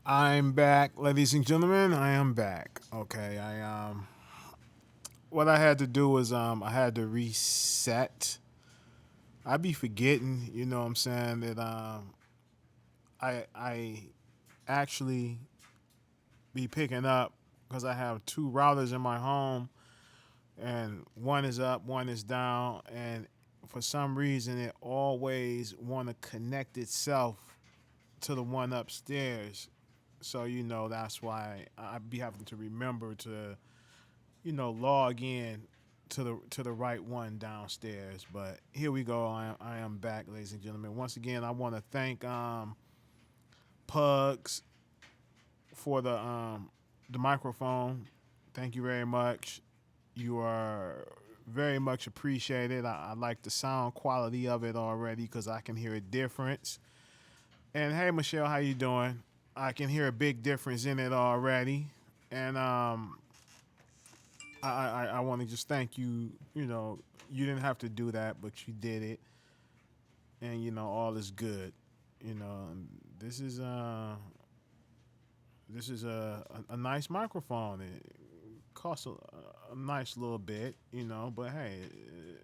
I'm back, ladies and gentlemen. I am back. Okay, what I had to do was I had to reset. I be forgetting, you know what I'm saying, that I actually be picking up because I have two routers in my home and one is up, one is down, and for some reason it always want to connect itself to the one upstairs. So that's why I be having to remember to log in to the right one downstairs. But here we go. I am back, ladies and gentlemen. Once again, I want to thank Pugs for the microphone. Thank you very much. You are very much appreciated. I like the sound quality of it already because I can hear a difference. And hey, Michelle, how you doing? I can hear a big difference in it already. And I want to just thank you. You didn't have to do that, but you did it, and all is good. And this is a nice microphone. It costs a nice little bit, but hey,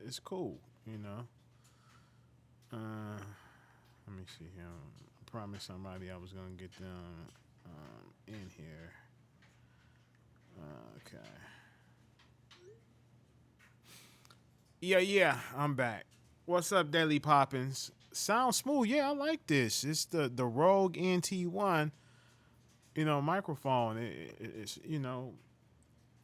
it's cool. You know. Let me see here. I promised somebody I was gonna get them in here. Okay. Yeah, I'm back. What's up, Daily Poppins? Sounds smooth. Yeah, I like this. It's the Rogue NT1, microphone. It's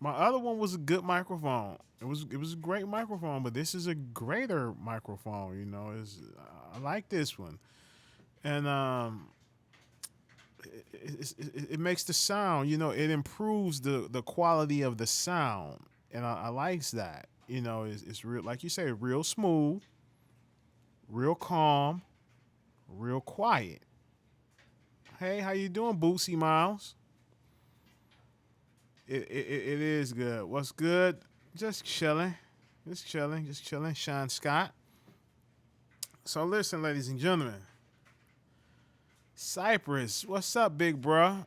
my other one was a good microphone. It was a great microphone, but this is a greater microphone. I like this one, and it makes the sound. It improves the quality of the sound, and I likes that. It's real, like you say, real smooth, real calm, real quiet. Hey, how you doing, Boosie Miles? It is good. What's good? Just chilling, just chilling. Sean Scott. So listen, ladies and gentlemen, Cypress, what's up, big bruh?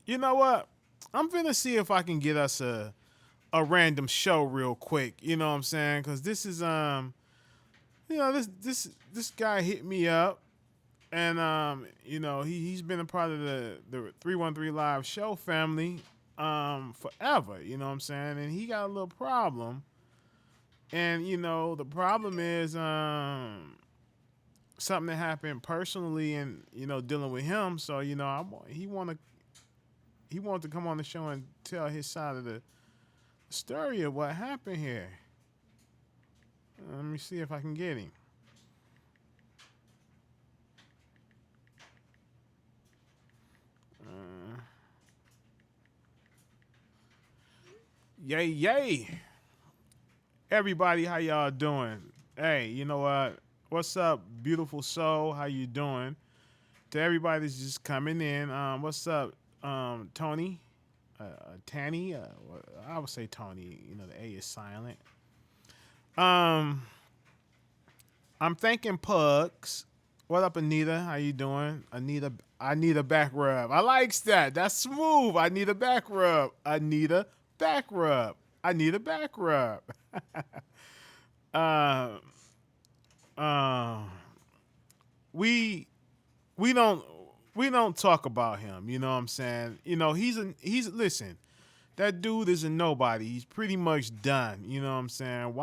You know what? I'm finna see if I can get us a random show real quick. You know what I'm saying? Because this is this guy hit me up, and he's been a part of the 313 Live show family forever. You know what I'm saying? And he got a little problem, and the problem is something that happened personally, and dealing with him. So he wanted to come on the show and tell his side of the story of what happened here. Let me see if I can get him. Uh, yay! Everybody, how y'all doing? Hey, you know what? What's up, beautiful soul? How you doing? To everybody that's just coming in, what's up, Tony? Tanny? I would say Tony. The A is silent. Um, I'm thanking Pugs. What up, Anita? How you doing? Anita, I need a back rub. I likes that. That's smooth. I need a back rub. I need a back rub. I need a back rub. uh, uh, we we don't we don't talk about him. You know what I'm saying? He's listen. That dude is a nobody. He's pretty much done. You know what I'm saying?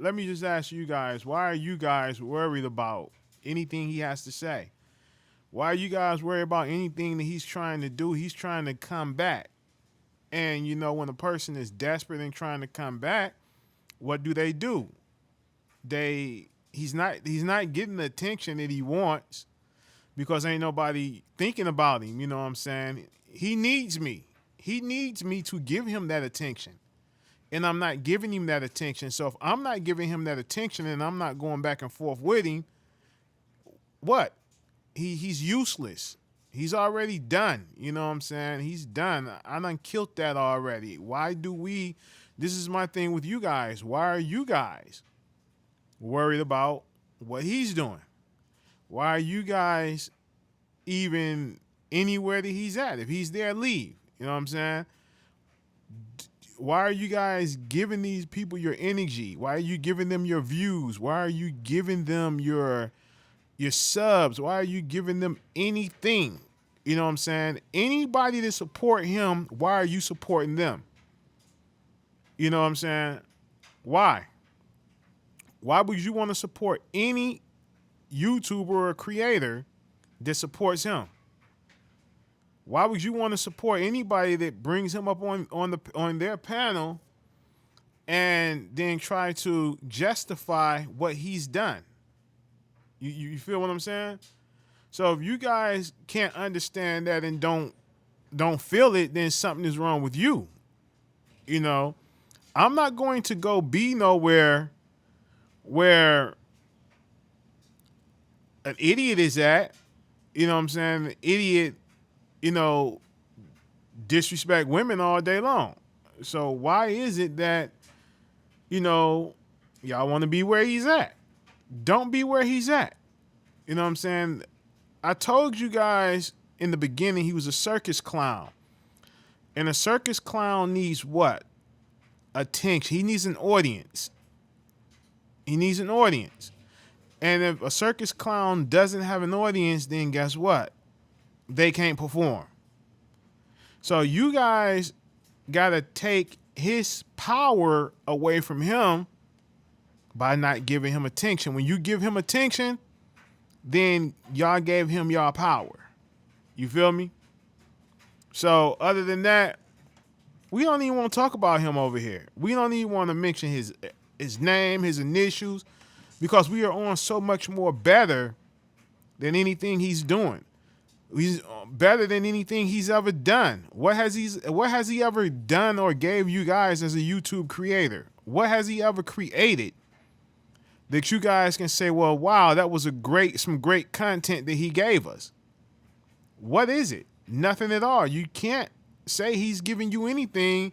Let me just ask you guys, why are you guys worried about anything he has to say? Why are you guys worried about anything that he's trying to do? He's trying to come back. And when a person is desperate and trying to come back, what do? He's not getting the attention that he wants because ain't nobody thinking about him, you know what I'm saying? He needs me. He needs me to give him that attention. And I'm not giving him that attention. So if I'm not giving him that attention and I'm not going back and forth with him, what? He's useless. He's already done. You know what I'm saying? He's done. I done killed that already. Why do we this is my thing with you guys. Why are you guys worried about what he's doing? Why are you guys even anywhere that he's at. If he's there, leave. You know what I'm saying? Why are you guys giving these people your energy? Why are you giving them your views? Why are you giving them your subs? Why are you giving them anything? You know what I'm saying? Anybody that support him, why are you supporting them? You know what I'm saying? Why? Why would you want to support any YouTuber or creator that supports him? Why would you want to support anybody that brings him up on their panel and then try to justify what he's done? You feel what I'm saying? So if you guys can't understand that and don't feel it, then something is wrong with you. You know, I'm not going to go be nowhere where an idiot is at. You know what I'm saying? An idiot, you know, disrespect women all day long. So why is it that, you know, y'all want to be where he's at? Don't be where he's at. You know what I'm saying? I told you guys in the beginning he was a circus clown. And a circus clown needs what? Attention. He needs an audience. He needs an audience. And if a circus clown doesn't have an audience, then guess what? They can't perform. So you guys got to take his power away from him by not giving him attention. When you give him attention, then y'all gave him y'all power. You feel me? So other than that, we don't even want to talk about him over here. We don't even want to mention his name, his initials, because we are on so much more better than anything he's doing. He's better than anything he's ever done. What has he ever done or gave you guys as a YouTube creator? What has he ever created that you guys can say, well, wow, that was some great content that he gave us? What is it? Nothing at all. You can't say he's giving you anything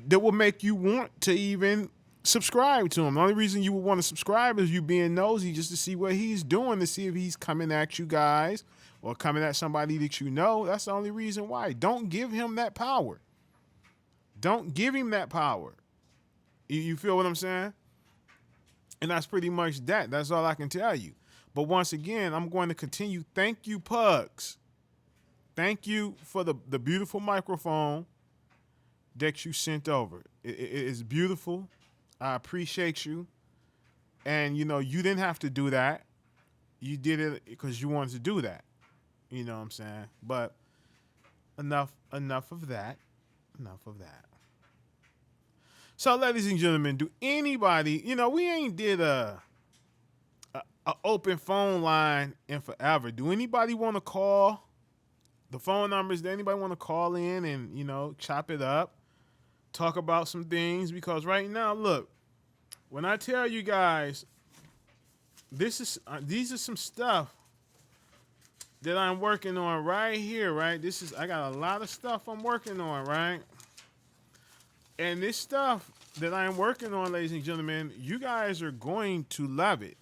that will make you want to even subscribe to him. The only reason you would want to subscribe is you being nosy just to see what he's doing, to see if he's coming at you guys or coming at somebody that you know. That's the only reason why. Don't give him that power. Don't give him that power. You feel what I'm saying? And that's pretty much that. That's all I can tell you. But once again, I'm going to continue. Thank you, Pugs. Thank you for the beautiful microphone that you sent over. It is beautiful. I appreciate you. And, you know, you didn't have to do that. You did it because you wanted to do that. You know what I'm saying? But enough of that. Enough of that. So, ladies and gentlemen, do anybody, you know, we ain't did a open phone line in forever. Do anybody want to call? The phone numbers, does anybody want to call in and, you know, chop it up, talk about some things? Because right now, look, when I tell you guys, these are some stuff that I'm working on right here, right? I got a lot of stuff I'm working on, right? And this stuff that I'm working on, ladies and gentlemen, you guys are going to love it.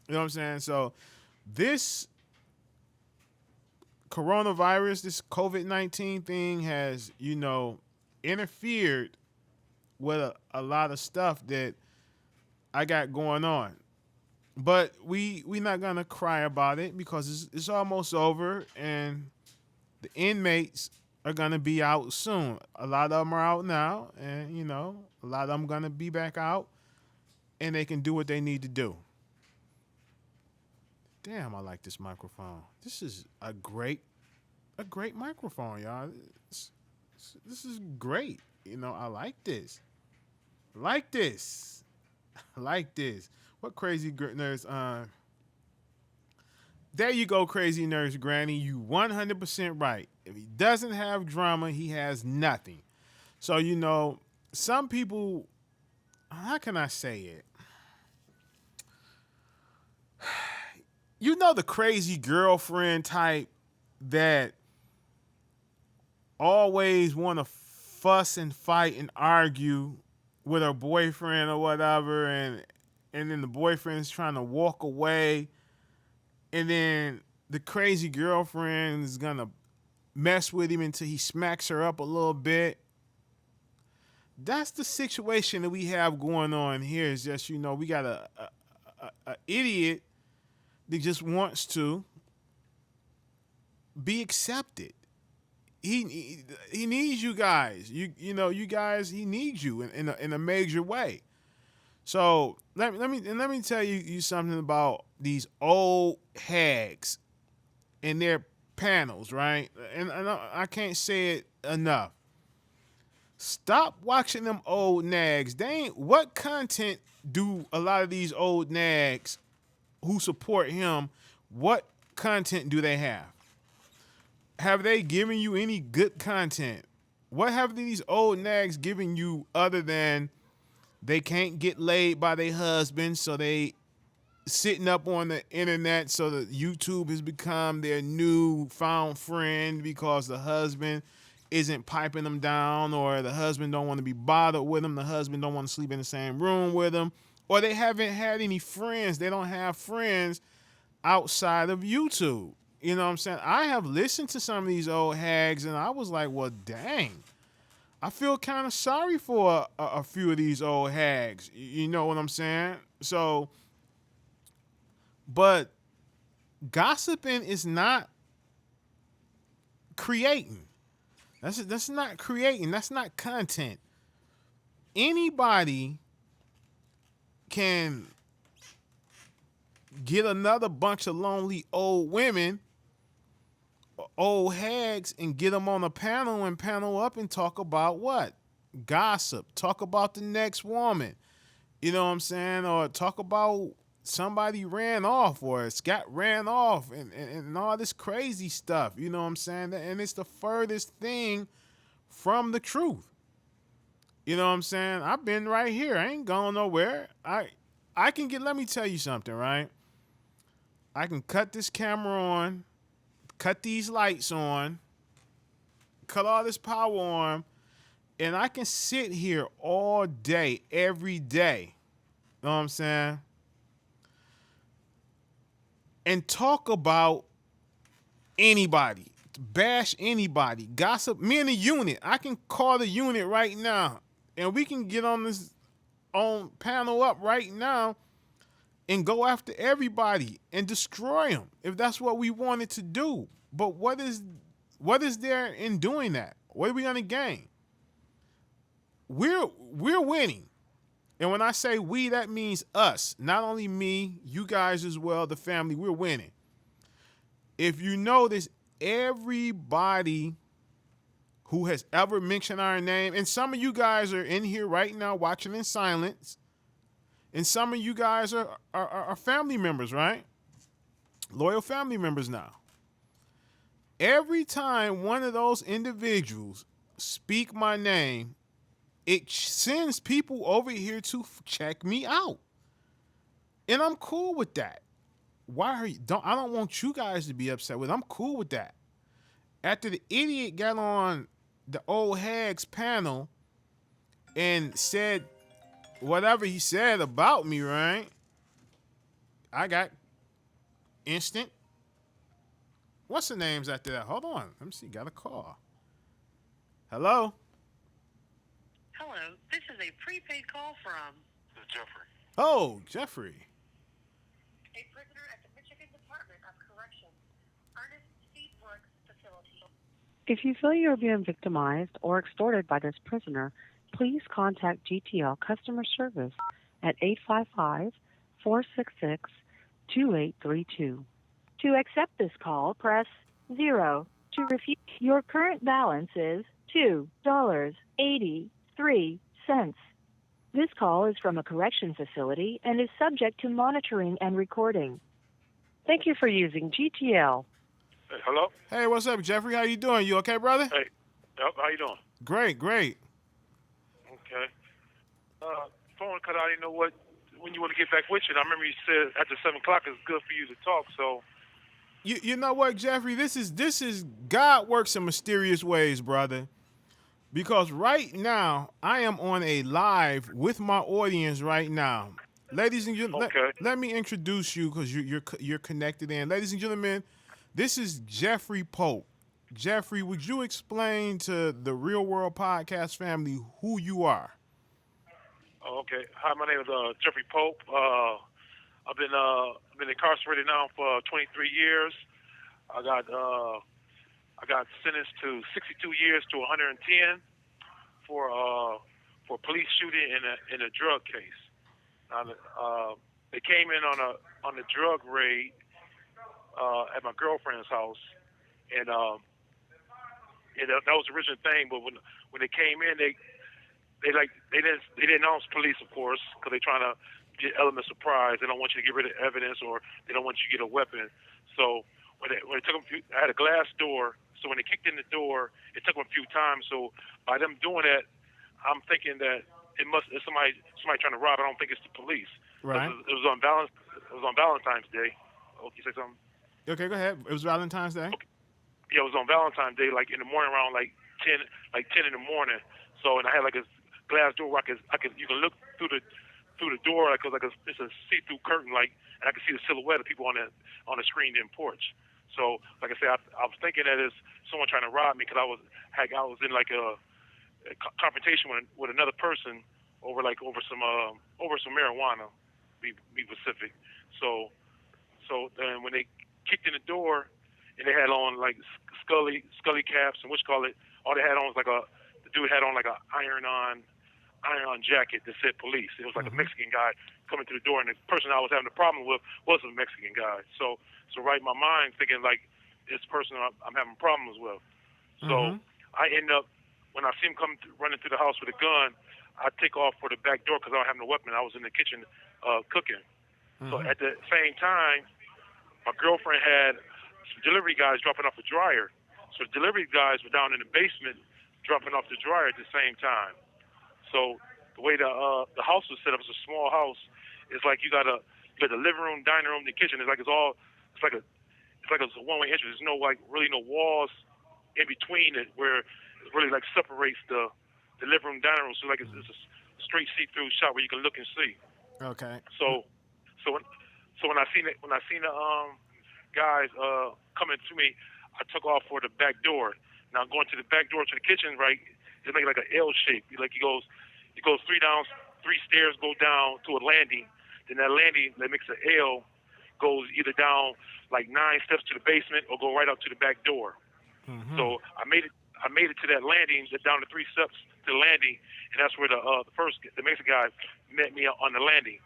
You know what I'm saying? So this coronavirus, this COVID-19 thing has, you know, interfered with a lot of stuff that I got going on. But we not going to cry about it because it's almost over and the inmates are going to be out soon. A lot of them are out now and, you know, a lot of them going to be back out and they can do what they need to do. Damn, I like this microphone. This is a great microphone, y'all. This is great. You know, I like this. Like this. Like this. What crazy nurse? There you go, crazy nurse Granny. You 100% right. If he doesn't have drama, he has nothing. So, you know, some people, how can I say it? You know, the crazy girlfriend type that always want to fuss and fight and argue with her boyfriend or whatever, and then the boyfriend's trying to walk away, and then the crazy girlfriend is gonna mess with him until he smacks her up a little bit. That's the situation that we have going on here. Is just we got a idiot that just wants to be accepted. He needs you guys. You guys. He needs you in a major way. So let me tell you something about these old hags and their panels, right? And I can't say it enough. Stop watching them old nags. They ain't what content do a lot of these old nags who support him, what content do they have? Have they given you any good content? What have these old nags given you other than they can't get laid by their husband, so they sitting up on the internet, so that YouTube has become their new found friend because the husband isn't piping them down, or the husband don't want to be bothered with them, the husband don't want to sleep in the same room with them, or they haven't had any friends. They don't have friends outside of YouTube. You know what I'm saying? I have listened to some of these old hags, and I was like, well, dang. I feel kind of sorry for a few of these old hags. You know what I'm saying? So, but gossiping is not creating. That's not creating. That's not content. Anybody can get another bunch of lonely old women, old hags, and get them on a panel and panel up and talk about what? Gossip. Talk about the next woman. You know what I'm saying? Or talk about somebody ran off, or Scott ran off, and all this crazy stuff. You know what I'm saying? And it's the furthest thing from the truth. You know what I'm saying? I've been right here. I ain't going nowhere. I can get, let me tell you something, right? I can cut this camera on, cut these lights on, cut all this power on, and I can sit here all day, every day. You know what I'm saying? And talk about anybody, bash anybody, gossip. Me and the unit, I can call the unit right now, and we can get on this on panel up right now and go after everybody and destroy them if that's what we wanted to do. But what is there in doing that? What are we gonna gain? We're winning. And when I say we, that means us. Not only me, you guys as well, the family, we're winning. If you notice, everybody who has ever mentioned our name, and some of you guys are in here right now watching in silence, and some of you guys are family members, right? Loyal family members now. Every time one of those individuals speak my name, it sends people over here to check me out. And I'm cool with that. I don't want you guys to be upset with it. I'm cool with that. After the idiot got on the old hags panel and said whatever he said about me, right? I got instant. What's the names after that? Hold on. Let me see. Got a call. Hello? Hello, this is a prepaid call from Jeffrey. Oh, Jeffrey. a prisoner at the Michigan Department of Corrections, Ernest C. Brooks Facility. If you feel you are being victimized or extorted by this prisoner, please contact GTL Customer Service at 855-466-2832. To accept this call, press 0. To refuse, your current balance is $2.83. This call is from a correction facility and is subject to monitoring and recording. Thank you for using GTL. Hey, hello? Hey, what's up, Jeffrey? How you doing? You okay, brother? Hey, how you doing? Great. Okay. Phone cut out. I didn't know when you want to get back with you. And I remember you said after 7 o'clock it's good for you to talk. So. You know what, Jeffrey? This is God works in mysterious ways, brother. Because right now I am on a live with my audience right now, ladies and gentlemen. Okay. Let me introduce you because you're connected in, ladies and gentlemen. This is Jeffrey Pope. Jeffrey, would you explain to the Real World Podcast family who you are? Oh, okay. Hi, my name is Jeffrey Pope. I've been incarcerated now for 23 years. I got sentenced to 62 years to 110 for police shooting in a drug case. Now, they came in on a drug raid at my girlfriend's house, and that was the original thing. But when they came in, they didn't announce police, of course, because they're trying to get element of surprise. They don't want you to get rid of evidence, or they don't want you to get a weapon. So when they took them, I had a glass door. So when they kicked in the door, it took them a few times. So by them doing that, I'm thinking that it's somebody trying to rob. I don't think it's the police. Right. It was on Valentine's Day. Oh, you say something? Okay, go ahead. It was Valentine's Day. Okay. Yeah, it was on Valentine's Day, like in the morning, around like 10 in the morning. So, and I had like a glass door where you can look through the door, it's a see-through curtain, and I can see the silhouette of people on the screened in porch. So, like I said, I was thinking that it's someone trying to rob me, because I was in like a confrontation with another person over some marijuana, be specific. So then when they kicked in the door, and they had on like scully caps and all they had on was the dude had on like a iron-on jacket that said police. It was like a Mexican guy coming through the door, and the person I was having a problem with was a Mexican guy. So right in my mind thinking like this person I'm having problems with. So I end up, when I see him running through the house with a gun, I take off for the back door because I don't have no weapon. I was in the kitchen cooking. So at the same time, my girlfriend had some delivery guys dropping off a dryer. So the delivery guys were down in the basement dropping off the dryer at the same time. So the way the house was set up, it's a small house. It's like you got the living room, dining room, the kitchen. It's like a one-way entrance. There's really no walls in between it where it really like separates the living room, dining room. So like it's a straight see-through shot where you can look and see. Okay. So when I seen the guys coming to me, I took off for the back door. Now going to the back door to the kitchen, right? It's making like an L shape. Like he goes 3 stairs, go down to a landing. Then that landing that makes an L goes either down like 9 steps to the basement or go right up to the back door. So I made it to that landing, down the 3 steps to the landing, and that's where the Mexican guy met me on the landing.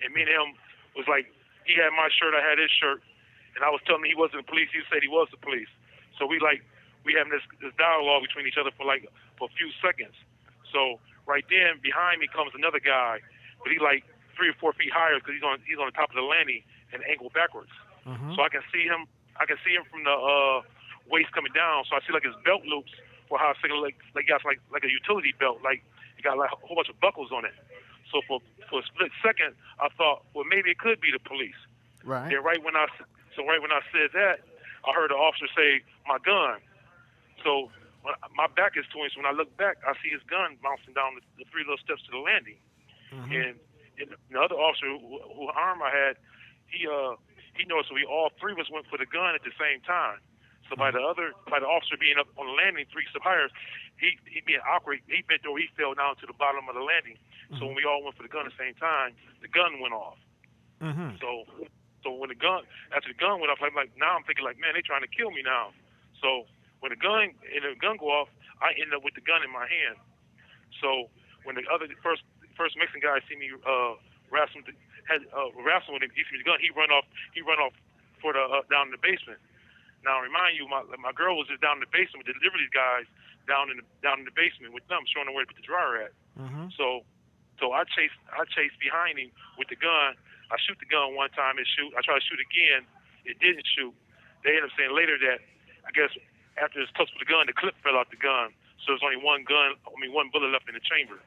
And me and him was like, he had my shirt, I had his shirt, and I was telling him he wasn't the police. He said he was the police. So we having this dialogue between each other for a few seconds. So right then behind me comes another guy, but he's like 3 or 4 feet higher because he's on the top of the landing and angled backwards. So I can see him from the waist coming down. So I see like his belt loops, or how I think like he got like a utility belt, like he got like a whole bunch of buckles on it. So for a split second, I thought, well, maybe it could be the police. Right. And right when I said that, I heard the officer say, "My gun." So my back is to him. So when I look back, I see his gun bouncing down the 3 little steps to the landing. And the other officer who arm I had, he noticed. So we all 3 of us went for the gun at the same time. So by the officer being up on the landing 3 steps higher, he being awkward, he bent over, he fell down to the bottom of the landing. So when we all went for the gun at the same time, the gun went off. So when after the gun went off, now I'm thinking like, man, they trying to kill me now. So when the gun go off, I end up with the gun in my hand. So when the first Mexican guy see me wrestling with him, he see the gun, he run off for the down in the basement. Now, remind you, my girl was just down in the basement with the delivery guys down in the basement with them, showing them where to put the dryer at. So I chased behind him with the gun. I shoot the gun one time, I try to shoot again, it didn't shoot. They ended up saying later that, I guess, after his touch with the gun, the clip fell out the gun. So there's only one bullet left in the chamber.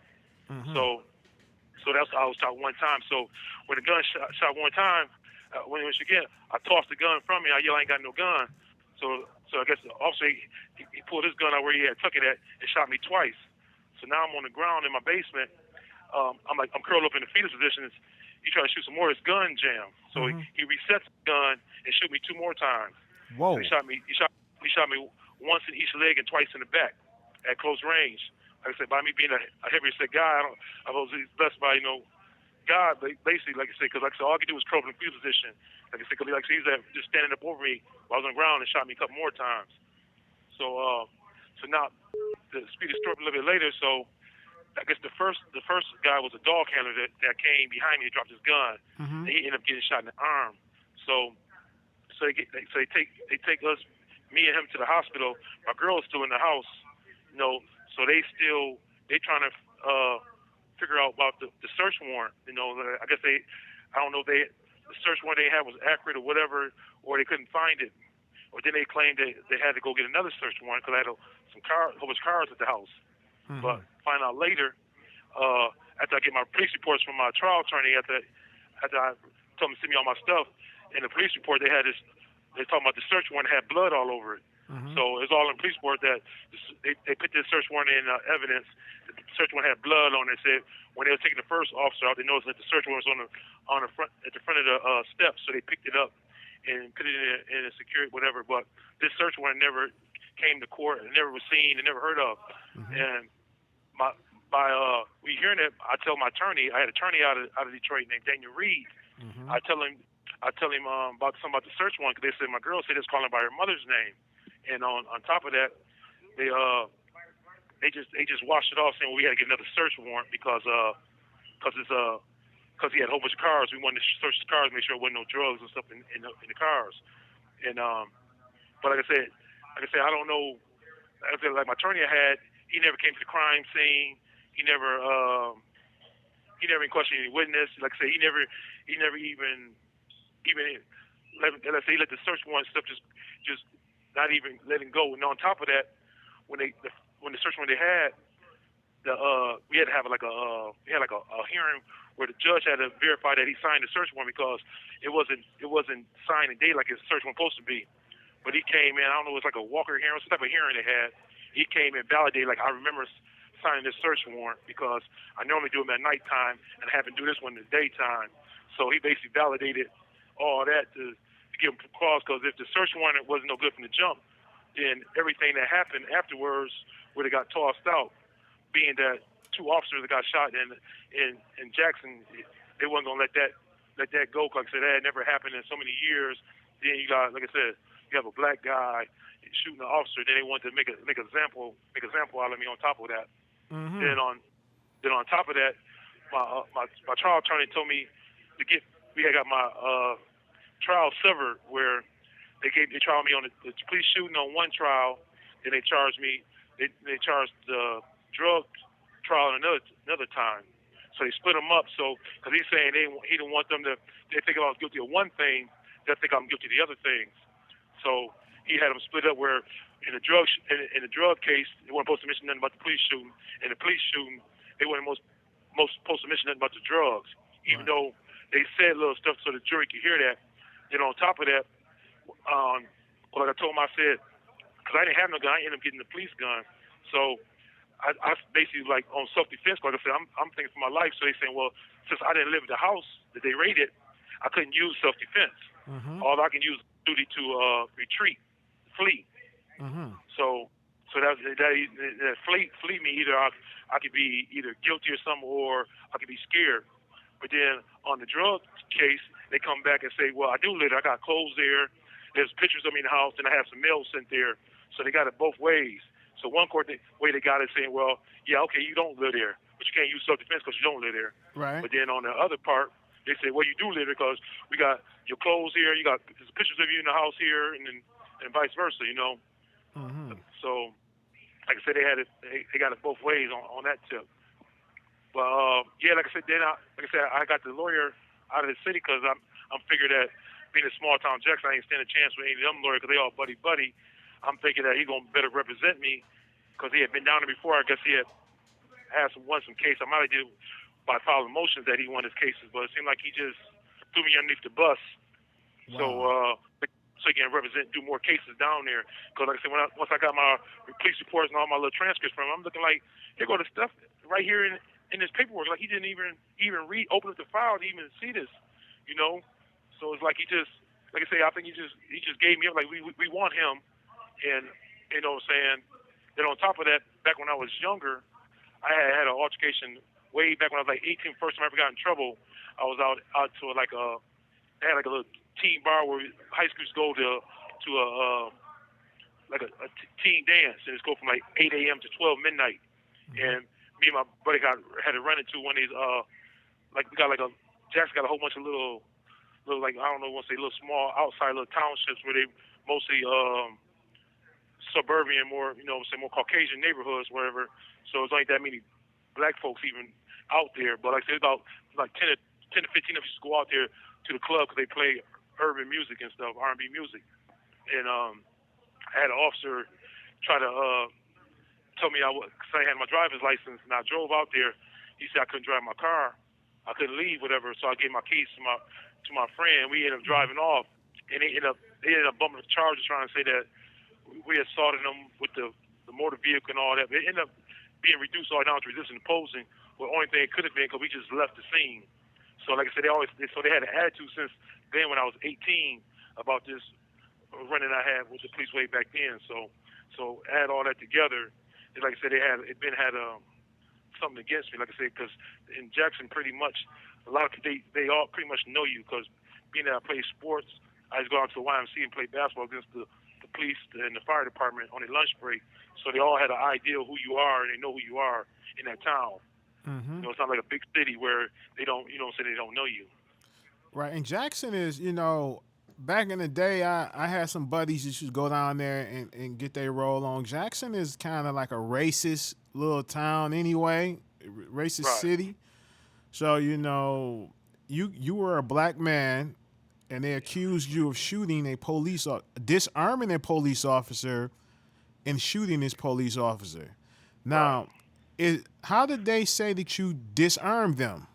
So that's how I was shot one time. So when the gun shot one time, when it was again, I tossed the gun from me. I yelled, "I ain't got no gun." So I guess the officer, he pulled his gun out where he had took it at and shot me twice. So now I'm on the ground in my basement. I'm curled up in the fetal position. He tried to shoot some more. His gun jammed. So he resets the gun and shoot me 2 more times. Whoa. He shot me once in each leg and twice in the back at close range. Like I said, by me being a heavier set guy, I was blessed by God, basically, like I said, because like I said, all I could do was curl in the field position. Like I said, cause like I said, he's just standing up over me while I was on the ground and shot me a couple more times. So now the speed of story a little bit later. So I guess the first guy was a dog handler that came behind me and dropped his gun, Mm-hmm. and he ended up getting shot in the arm. So they take us, me and him, to the hospital. My girl is still in the house, so they trying to figure out about the search warrant. I guess I don't know if the search warrant they had was accurate or whatever, or they couldn't find it, or then they claimed they had to go get another search warrant because I had a whole bunch of cars at the house. Mm-hmm. But find out later, after I get my police reports from my trial attorney, after I told him to send me all my stuff, in the police report they talking about the search warrant had blood all over it. Mm-hmm. So it's all in the police report that they put this search warrant in evidence. The search warrant had blood on it. Said when they were taking the first officer out, they noticed that the search warrant was on the front at the front of the steps, so they picked it up and put it in a security whatever. But this search warrant never came to court. It never was seen. It never heard of. Mm-hmm. And by we hearing it, I tell my attorney. I had an attorney out of Detroit named Daniel Reed. Mm-hmm. I tell him about something about the search warrant because they said my girl said it's calling by her mother's name, and on top of that, they just washed it off saying we had to get another search warrant because he had a whole bunch of cars. We wanted to search his cars, make sure there wasn't no drugs and stuff in the cars. And but like I said, I don't know. Like I said, like my attorney he never came to the crime scene. He never even questioned any witness. Like I said, he never even let's say he let the search warrant stuff just not even letting go. And on top of that, when the search warrant they had, we had to have a hearing where the judge had to verify that he signed the search warrant because it wasn't signed and dated like his search warrant supposed to be. But he came in, I don't know, it was like a Walker hearing, some type of hearing they had. He came in validated, like I remember signing this search warrant because I normally do them at nighttime and I haven't do this one in the daytime. So he basically validated all that to give him cause because if the search warrant wasn't no good from the jump, then everything that happened afterwards would have got tossed out. Being that two officers that got shot in Jackson, they wasn't gonna let that go because that had never happened in so many years. Then you got, like I said, you have a black guy shooting an officer. Then they wanted to make example out of me. On top of that, Mm-hmm. then on top of that, my trial attorney told me to get. We had got my trial severed where they tried me on the police shooting on one trial. Then they charged me. They charged the drug trial another time. So they split them up. So because he's saying he didn't want them to. They think I was guilty of one thing. They think I'm guilty of the other things. So he had them split up where in the drug case they weren't supposed to mention nothing about the police shooting. In the police shooting, they weren't most supposed to mention nothing about the drugs, even though they said little stuff so the jury could hear that. Then on top of that, like I told him, I said because I didn't have no gun, I ended up getting the police gun. So I basically like on self-defense. Like I said, I'm thinking for my life. So they saying, well, since I didn't live in the house that they raided, I couldn't use self-defense. Mm-hmm. All I can use is duty to retreat, flee. Mm-hmm. So that flee me either I could be either guilty or something, or I could be scared. But then on the drug case, they come back and say, well, I do live there. I got clothes there. There's pictures of me in the house, and I have some mail sent there. So they got it both ways. So one way they got it saying, well, yeah, okay, you don't live there, but you can't use self-defense because you don't live there. Right. But then on the other part, they say, well, you do live there because we got your clothes here, you got pictures of you in the house here, and vice versa, Mm-hmm. So, like I said, they got it both ways on that tip. But yeah, like I said, I got the lawyer out of the city because I'm figured that being a small town Jackson, I ain't stand a chance with any of them lawyers because they all buddy. I'm thinking that he's gonna better represent me because he had been down there before. I guess he had won some case. I might have did by filing motions that he won his cases, but it seemed like he just threw me underneath the bus. Wow. So he can do more cases down there. Because like I said, once I got my police reports and all my little transcripts from him, I'm looking like, here go the stuff right here in this paperwork. Like he didn't even open up the file to even see this, So it's like he just like I say, I think he just gave me up. Like we want him, and you know what I'm saying. Then on top of that, back when I was younger, I had an altercation way back when I was like 18. First time I ever got in trouble, I was out to like they had like a little teen bar where high schools go to a like a teen dance, and it's go from like 8 a.m. to 12 midnight. And me and my buddy had to run into one of these like we got like a Jackson got a whole bunch of little like I don't know what to say little small outside little townships where they mostly suburban, more say more Caucasian neighborhoods, wherever. So it's like that many black folks even out there. But like I said, about like 10 to 15 of us go out there to the club because they play urban music and stuff, R&B music. And I had an officer try to tell me because I had my driver's license and I drove out there. He said I couldn't drive my car, I couldn't leave, whatever. So I gave my keys to my friend. We ended up driving off, and they ended up bumping the charges, trying to say that we assaulted them with the motor vehicle and all that. But it ended up being reduced all down to resisting opposing. Well, the only thing it could have been because we just left the scene. So like I said, they had an attitude since then when I was 18 about this running I had with the police way back then. So add all that together. And like I said, had something against me. Like I said, because in Jackson, pretty much a lot of they all pretty much know you because being that I play sports, I just go out to the YMCA and play basketball against the police and the fire department on their lunch break. So they all had an idea of who you are and they know who you are in that town. It's not like a big city where they don't, say they don't know you. Right. And Jackson is, back in the day, I had some buddies that used to go down there and get their roll on. Jackson is kind of like a racist little town anyway, racist Right. city. So, you were a black man and they accused you of shooting disarming a police officer and shooting this police officer. Now, how did they say that you disarmed them?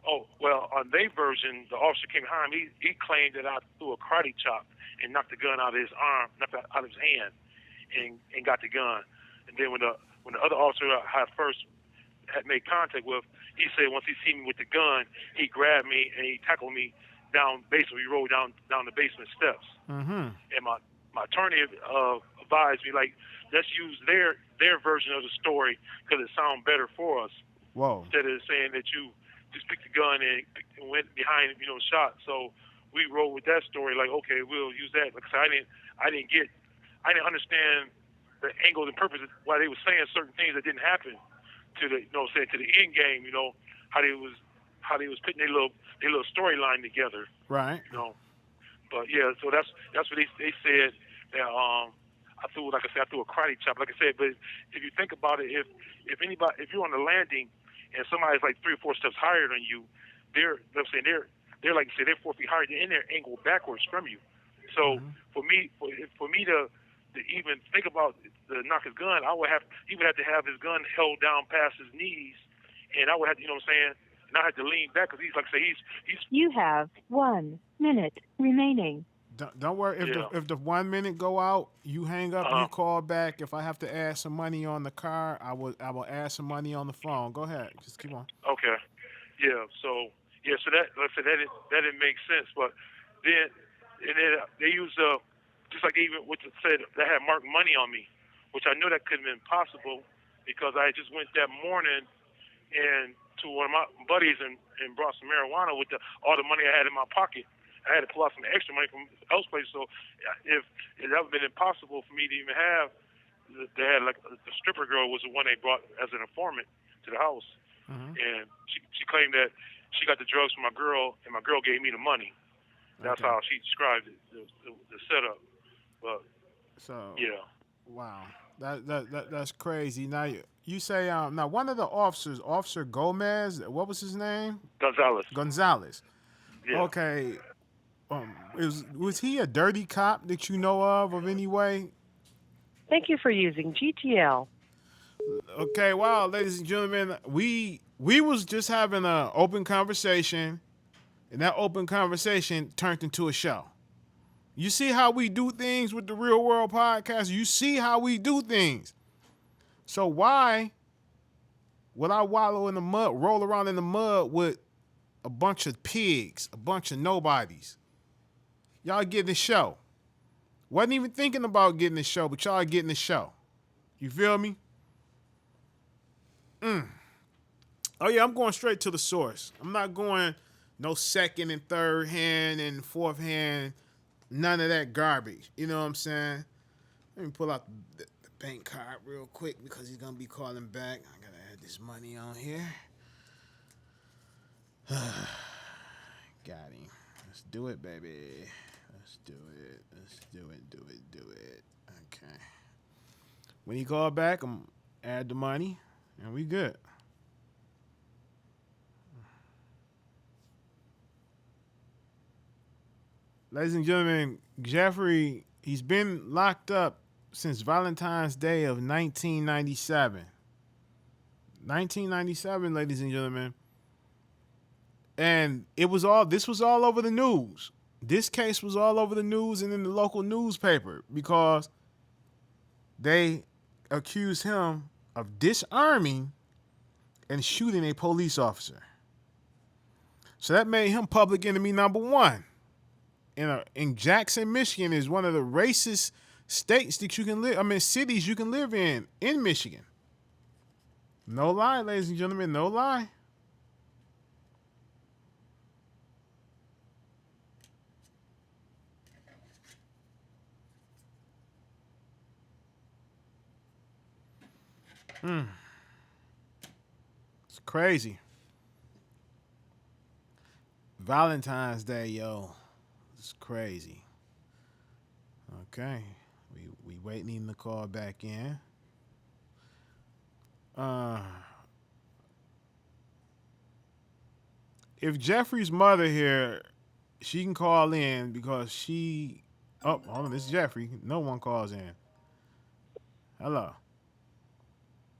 Oh, well, on their version, the officer came behind me. He claimed that I threw a karate chop and knocked the gun out of his arm, knocked it out of his hand, and got the gun. And then when the other officer I had first had made contact with, he said once he seen me with the gun, he grabbed me and he tackled me down basement. We rolled down the basement steps. Mm-hmm. And my attorney advised me like let's use their version of the story because it sounds better for us Whoa. instead of saying that you just picked the gun and went behind, shot. So we rolled with that story. Like, okay, we'll use that. Like I said, I didn't understand the angles and purposes why they were saying certain things that didn't happen to the, to the end game. How they was putting their little storyline together. Right. But yeah, so that's what they said that I threw a karate chop. Like I said, but if you think about it, if you're on the landing and somebody's like 3 or 4 steps higher than you, they're like say they're 4 feet higher, they're in their angle backwards from you. So for me to even think about the knock his gun, he would have to have his gun held down past his knees, and I would have to, and I had to lean back because he's like say he's. You have 1 minute remaining. Don't worry. If the 1 minute go out, you hang up. You call back. If I have to add some money on the car, I will add some money on the phone. Go ahead. Just keep on. Okay. Yeah. So that like I said that didn't make sense. But then they use just like even what it said they had marked money on me, which I knew that couldn't have been possible because I just went that morning and to one of my buddies and brought some marijuana with all the money I had in my pocket. I had to pull out some extra money from elsewhere. So if it would have been impossible for me to even have, they had like the stripper girl was the one they brought as an informant to the house, and she claimed that she got the drugs from my girl, and my girl gave me the money. That's how she described it, the setup. But yeah. Wow, that's crazy. Now you say now one of the officers, Officer Gomez, what was his name? Gonzalez. Yeah. Okay. Was he a dirty cop that you know of any way? Thank you for using GTL. Okay, wow, ladies and gentlemen, we was just having an open conversation, and that open conversation turned into a show. You see how we do things with the Real World Podcast? You see how we do things. So why would I wallow in the mud, roll around in the mud with a bunch of pigs, a bunch of nobodies? Y'all getting the show. Wasn't even thinking about getting the show, but y'all getting the show. You feel me? Oh yeah, I'm going straight to the source. I'm not going no second and third hand and fourth hand. None of that garbage. You know what I'm saying? Let me pull out the bank card real quick because he's gonna be calling back. I gotta add this money on here. Got him. Let's do it, baby. Let's do it. Let's do it. Do it. Okay. When he call back, I'm add the money, and we good. Ladies and gentlemen, Jeffrey, he's been locked up since Valentine's Day of 1997. 1997, ladies and gentlemen. And this was all over the news. This case was all over the news and in the local newspaper because they accused him of disarming and shooting a police officer. So that made him public enemy number one. In Jackson, Michigan is one of the racist states that you can live. I mean, cities you can live in Michigan. No lie, ladies and gentlemen, no lie. It's crazy. Valentine's Day, yo. It's crazy. Okay. We waiting him to call back in. If Jeffrey's mother here, she can call in because she. Oh, hold on. This is Jeffrey. No one calls in. Hello.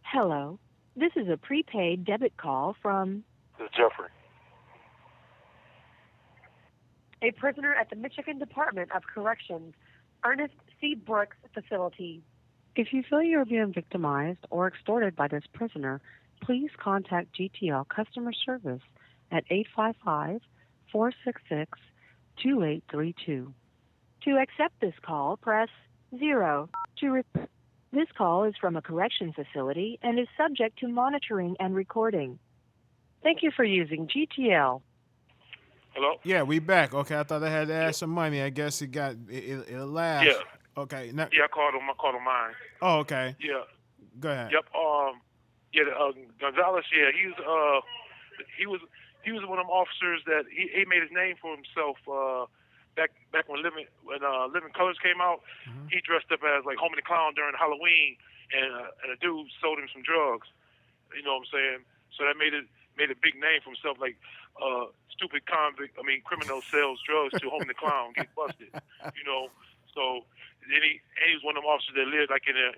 Hello. This is a prepaid debit call from This is Jeffrey. A prisoner at the Michigan Department of Corrections, Ernest C. Brooks Facility. If you feel you are being victimized or extorted by this prisoner, please contact GTL Customer Service at 855-466-2832. To accept this call, press 0. This call is from a correction facility and is subject to monitoring and recording. Thank you for using GTL. Hello? Yeah, we back. Okay, I thought I had to add some money. I guess it'll last. Yeah. Okay. Yeah, I called him. I called him mine. Oh, okay. Yeah. Go ahead. Yep. Gonzalez. Yeah, he was one of them officers that he made his name for himself. Back when Living Colors came out, he dressed up as like Homie the Clown during Halloween, and a dude sold him some drugs. You know what I'm saying? So that made a big name for himself. Like stupid criminal sells drugs to Homie the Clown, get busted. You know. So then he was one of them officers that lived like in a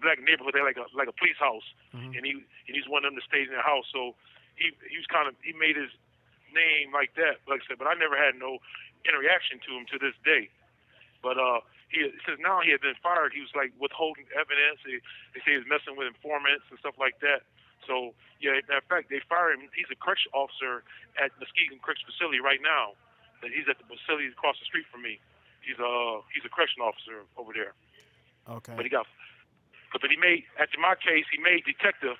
black neighborhood. They like a police house, and he's one of them that stayed in their house. So he made his name like that. Like I said, but I never had no interaction to him to this day. But since now he had been fired, he was like withholding evidence. They say he was messing with informants and stuff like that. So yeah, matter of fact, they fired him. He's a correction officer at Muskegon Correction Facility right now. And he's at the facility across the street from me. He's a correction officer over there. Okay. But he made, after my case, he made detective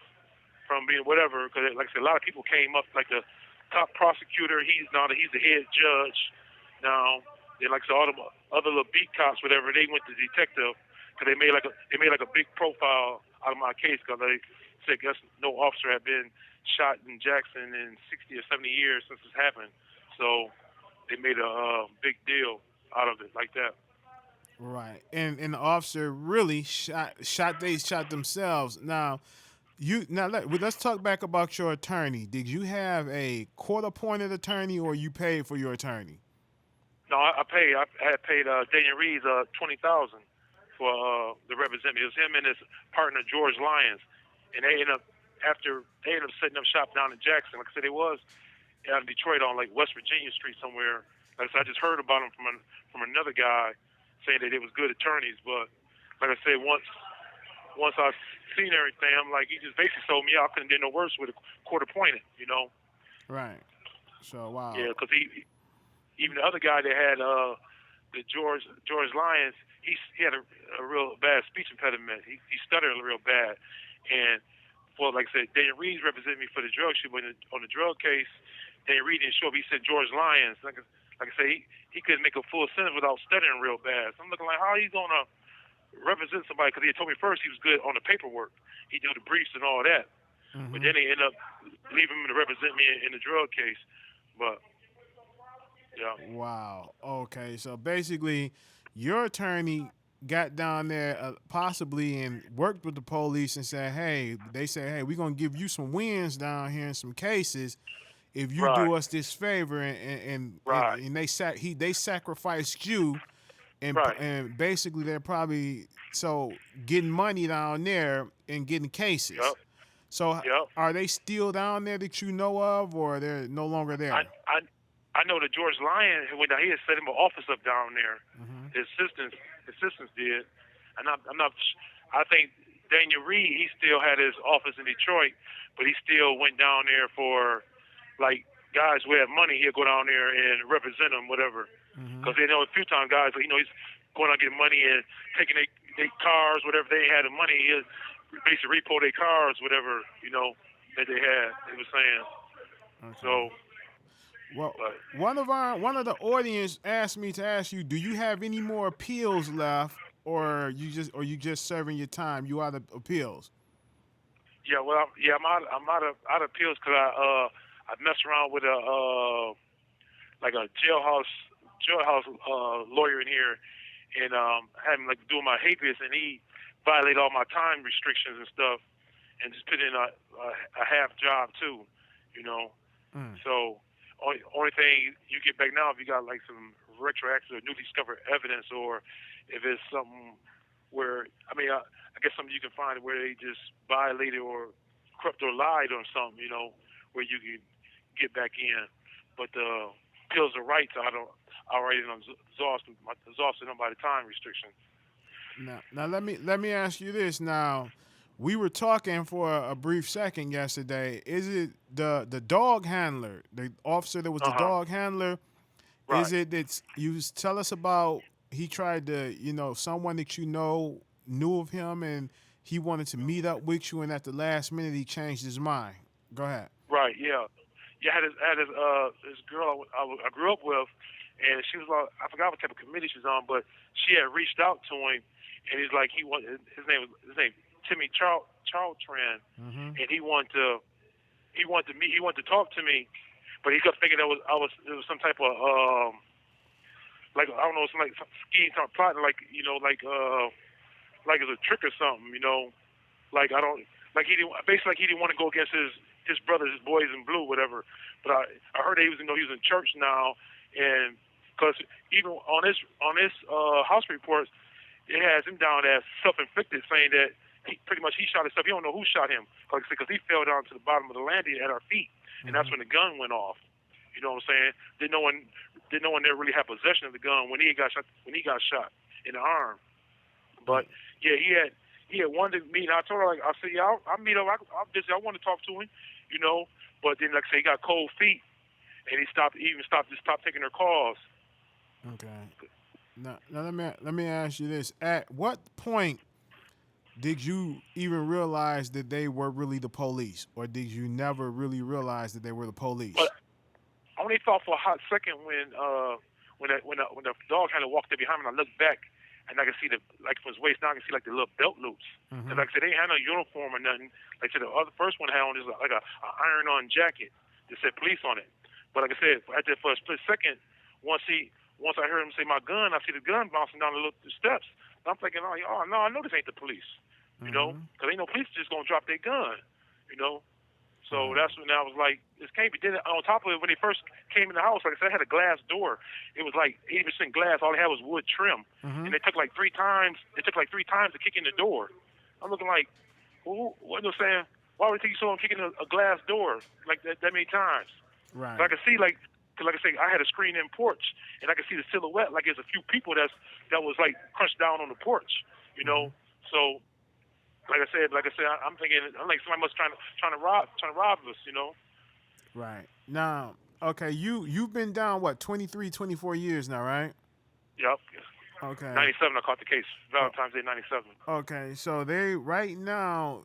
from being whatever. Because like I said, a lot of people came up like the top prosecutor. He's the head judge now. Then like I said, all the other little beat cops, whatever, they went to detective because they made like a big profile out of my case because they said guess no officer had been shot in Jackson in 60 or 70 years since this happened. So they made a big deal out of it like that. Right. And the officer really shot themselves. Now, let's talk back about your attorney. Did you have a court-appointed attorney or you paid for your attorney? No, I paid. I had paid Daniel Reeves $20,000 for the representative. It was him and his partner George Lyons, and they ended up setting up shop down in Jackson. Like I said, it was out in Detroit on like West Virginia Street somewhere. Like I said, I just heard about him from another guy saying that they was good attorneys. But like I said, once I seen everything, I'm like, he just basically told me I couldn't do no worse with a court appointed, you know. Right. So wow. Yeah, because Even the other guy that had the George Lyons, he had a real bad speech impediment. He stuttered real bad, and for like I said, Daniel Reed represented me for the drug shit. But on the drug case, Daniel Reed didn't show up. He said George Lyons. Like I say, he couldn't make a full sentence without stuttering real bad. So I'm looking like, how are you gonna represent somebody? Because he had told me first he was good on the paperwork. He did the briefs and all that. But then they end up leaving him to represent me in the drug case. But yeah. Wow. Okay. So basically, your attorney got down there possibly and worked with the police and said, "Hey," they say, "Hey, we're gonna give you some wins down here in some cases if you Right. do us this favor." Right. And they sacrificed you, Right. and basically they're probably getting money down there and getting cases. Yep. So Yep. are they still down there that you know of, or they're no longer I there? I I know that George Lyon when he had set him an office up down there. Mm-hmm. His assistants did, and I'm not. I think Daniel Reed he still had his office in Detroit, but he still went down there for like guys who had money. He'll go down there and represent them, whatever. Mm-hmm. Because they know a few times guys, he's going out getting money and taking their cars, whatever they had the money. He'll basically repo their cars, whatever that they had. They were saying Okay. so. Well, But one of the audience asked me to ask you, do you have any more appeals left, or you just serving your time? You out of appeals? yeah, well, I'm out of pills because I messed around with a like a jailhouse lawyer in here, and had him like doing my habeas, and he violated all my time restrictions and stuff, and just put in a half job too, you know. Mm. So only thing you get back now if you got like some retroactive or newly discovered evidence, or if it's something where I guess something you can find where they just violated or corrupt or lied or something, where you can get back in. But the pills of rights, I already exhausted them by the time restriction. Now let me ask you this. Now, we were talking for a brief second yesterday. Is it the dog handler, the officer that was the Uh huh. dog handler? Is Right. it that you tell us about? He tried to, someone that knew of him, and he wanted to meet up with you, and at the last minute he changed his mind. Go ahead. Right. Yeah. Yeah. I had this girl I grew up with, and she was like, I forgot what type of committee she's on, but she had reached out to him, and he's like, his name Timmy Charltran, Mm-hmm. and he wanted to talk to me, but he kept thinking it was some type of like I don't know, some like some scheme, some plotting, like it's a trick or something, like I don't like he didn't basically like he didn't want to go against his brothers, his boys in blue, whatever. But I heard that he was he was in church now, and because even on his house reports, it has him down as self-inflicted, saying that he shot himself. He don't know who shot him, like I said, because he fell down to the bottom of the landing at our feet, and that's when the gun went off. You know what I'm saying? Didn't no one there really have possession of the gun when he got shot in the arm. But yeah, he had wanted to meet. I told her I said yeah, I'll meet up. I'm busy. I want to talk to him, But then like I say, he got cold feet, and he stopped taking her calls. Okay. Now let me ask you this: at what point did you even realize that they were really the police, or did you never really realize that they were the police? But I only thought for a hot second when the dog kind of walked up behind me, and I looked back, and I could see from his waist down, I could see like the little belt loops. Mm-hmm. And like I said, they ain't had no uniform or nothing. Like I said, the first one had on is like a iron-on jacket that said police on it. But like I said, for a split second, once I heard him say my gun, I see the gun bouncing down the steps. And I'm thinking, oh no, I know this ain't the police, Mm-hmm. because ain't no police just gonna drop their gun, So Right. that's when I was like, this can't be. Then on top of it, when they first came in the house, like I said, I had a glass door. It was like 80% glass. All they had was wood trim, Mm-hmm. and it took like three times. It took like 3 times to kick in the door. I'm looking like, what am I saying? Why would it take you so long kicking a glass door like that many times? Right. But I could see cause like I say, I had a screen-in porch, and I could see the silhouette. Like there's a few people that was like crunched down on the porch, So. Like I said, I'm thinking, I'm like somebody must trying to rob us, Right. Now, Okay, you've been down what 23, 24 years now, right? Yep. Okay. 97, I caught the case. Oh, Valentine's Day, 97. okay. So they right now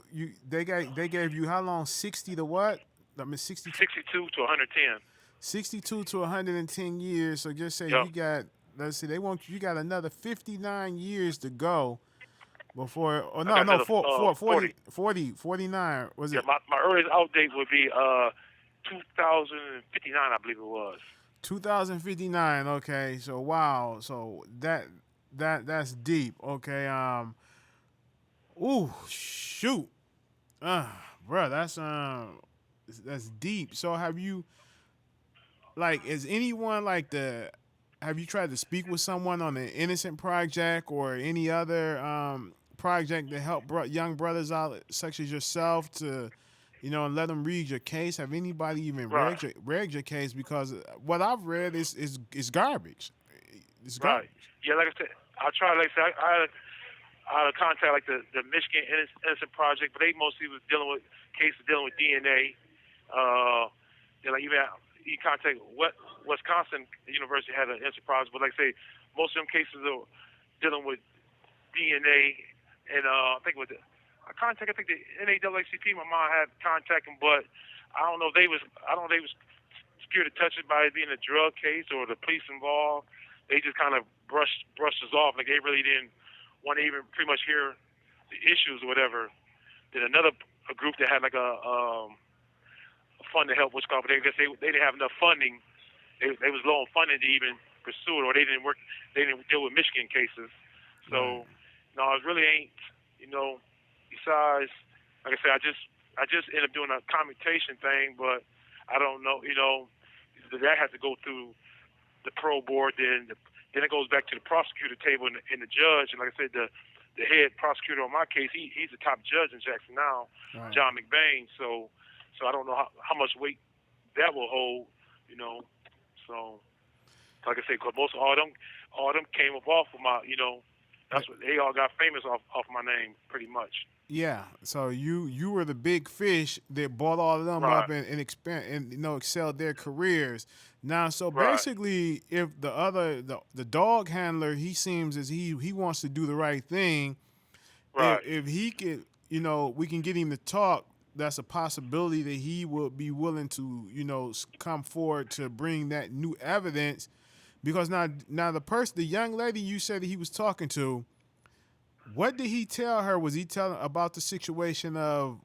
they gave you how long? 60 to what? I mean 62, 62 to 110. 62 to 110 years. So just say Yep. you got, let's see, they want you got another 59 years to go before, or I no, got no, another 40. 49 was Yeah, it? my earliest out date would be 2059, I believe it was. 2059. Okay. So wow. So that's deep. Okay. Ooh, shoot. Uh, bro, that's deep. So have you, like, is anyone like the, have you tried to speak with someone on the Innocent Project or any other project to help young brothers out such as yourself to, and let them read your case? Have anybody even Right, read your case? Because what I've read is garbage. It's right. garbage. Yeah, like I said, I tried. Like I said, I had a contact like the Michigan Innocent Project, but they mostly was dealing with cases dealing with DNA. Like even you contact Wisconsin University had an Innocent Project, but like I say, most of them cases are dealing with DNA, and I think with the I think the NAACP. My mom had contact them, but I don't know if they was scared to touch it by it being a drug case or the police involved. They just kind of brushed us off, like they really didn't want to even pretty much hear the issues or whatever. Then another a group that had like a fund to help Wisconsin, but they guess they didn't have enough funding. They was low on funding to even pursue it, or they didn't work. They didn't deal with Michigan cases. Right. So no, it really ain't. Besides, like I said, I just ended up doing a commutation thing, but I don't know. That has to go through the pro board. Then it goes back to the prosecutor table and the judge. And like I said, the head prosecutor on my case, he's the top judge in Jackson now, Right. John McBain. So I don't know how much weight that will hold. You know, so like I said, 'cause most of all them came up off of my. That's what they all got famous off my name, pretty much. Yeah, so you were the big fish that brought all of them up Right, and expand and excelled their careers. Now, so right, basically, if the dog handler, he seems as he wants to do the right thing. right, If he could, we can get him to talk. That's a possibility that he will be willing to come forward to bring that new evidence. Because now the young lady you said that he was talking to, what did he tell her? Was he telling about the situation of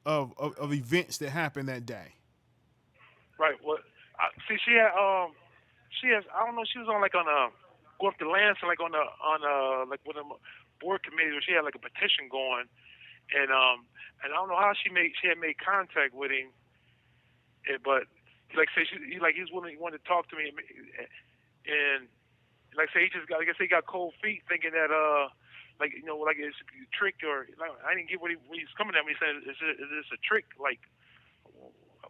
events that happened that day? right. What? See, she has. I don't know. She was on like on a go up to Lansing, like on like with a board committee where she had like a petition going, and I don't know how she had made contact with him, but like say he's willing he wanted to talk to me, and like say he just got, I guess he got cold feet thinking that like like it's a trick, or like I didn't get what he's coming at me. He said is this a trick, like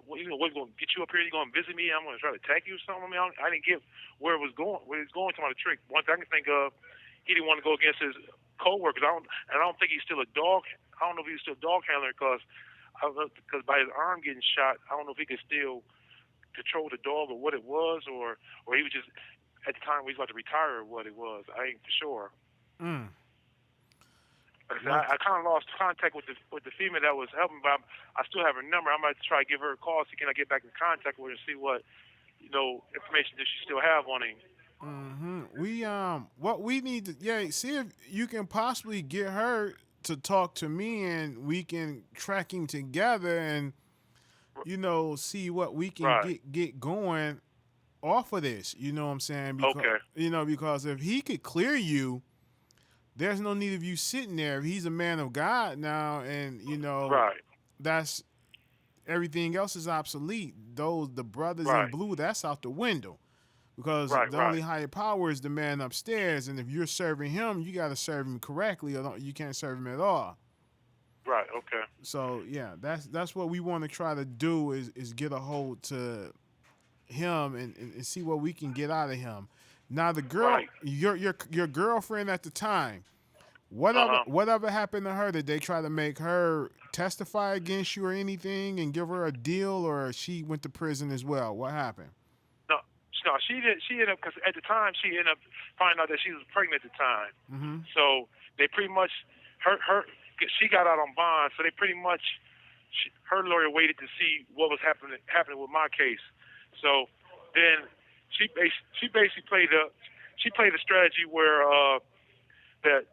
what's going to get you up here? You going to visit me? I'm going to try to attack you or something? I mean, I didn't get where it was going. Where he was going to the trick. One thing I can think of, he didn't want to go against his coworkers. I don't think he's still a dog. I don't know if he's still a dog handler because by his arm getting shot, I don't know if he could still control the dog or what it was, or he was just at the time he was about to retire or what it was. I ain't for sure. Mm. Like I said, What? I kind of lost contact with the female that was helping, but I still have her number. I might try to give her a call, see can I get back in contact with her and see what information does she still have on him. We what we need to, yeah, see if you can possibly get her to talk to me and we can track him together and see what we can Right. get going off of this. You know what I'm saying? Because Okay. because if he could clear you, there's no need of you sitting there. If he's a man of God now, and Right. that's everything else is obsolete. The brothers in Right. blue, that's out the window. Because Right. the Right. only higher power is the man upstairs, and if you're serving him, you got to serve him correctly, or you can't serve him at all. Right. Okay. So yeah, that's what we want to try to do is get a hold to him and see what we can get out of him. Now the girl, Right. your girlfriend at the time, Whatever Uh-huh. whatever happened to her? Did they try to make her testify against you or anything and give her a deal, or she went to prison as well? What happened? No, no, she did. She ended up because at the time she ended up finding out that she was pregnant at the time. Mm-hmm. So they pretty much her she got out on bond. So they pretty much her lawyer waited to see what was happening with my case. So then she basically played a strategy where that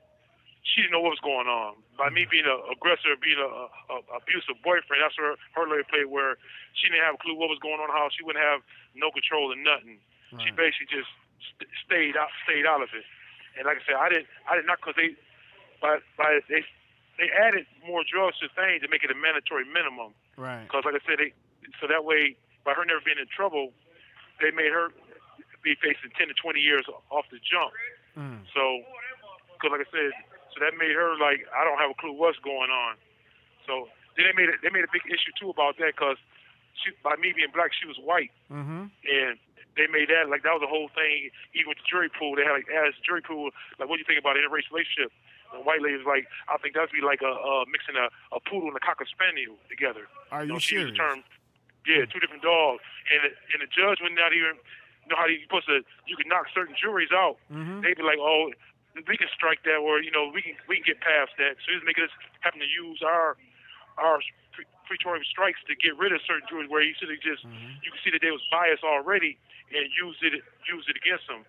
she didn't know what was going on. By me being an aggressor, being a abusive boyfriend, that's where her lawyer played, where she didn't have a clue what was going on in the house. She wouldn't have no control of nothing. Right. She basically just stayed out of it. And like I said, I did not because they added more drugs to things to make it a mandatory minimum. Right. Because like I said, so that way by her never being in trouble, they made her be facing 10 to 20 years off the jump. Mm. So, because like I said, so that made her like, I don't have a clue what's going on. So then they made a big issue too about that because by me being black, she was white, Mm-hmm. and they made that like that was the whole thing. Even with the jury pool, they had like asked the jury pool like, what do you think about an interracial relationship? And the white lady was like, I think that'd be like mixing a poodle and a cocker spaniel together. Are you She used serious? the term, yeah, two different dogs, and the judge would not even know how you supposed to. You can knock certain juries out. Mm-hmm. They'd be like, oh, we can strike that, or we can get past that. So he's making us having to use our pretorium strikes to get rid of certain juries where you should have just you can see that they was biased already and used it against them.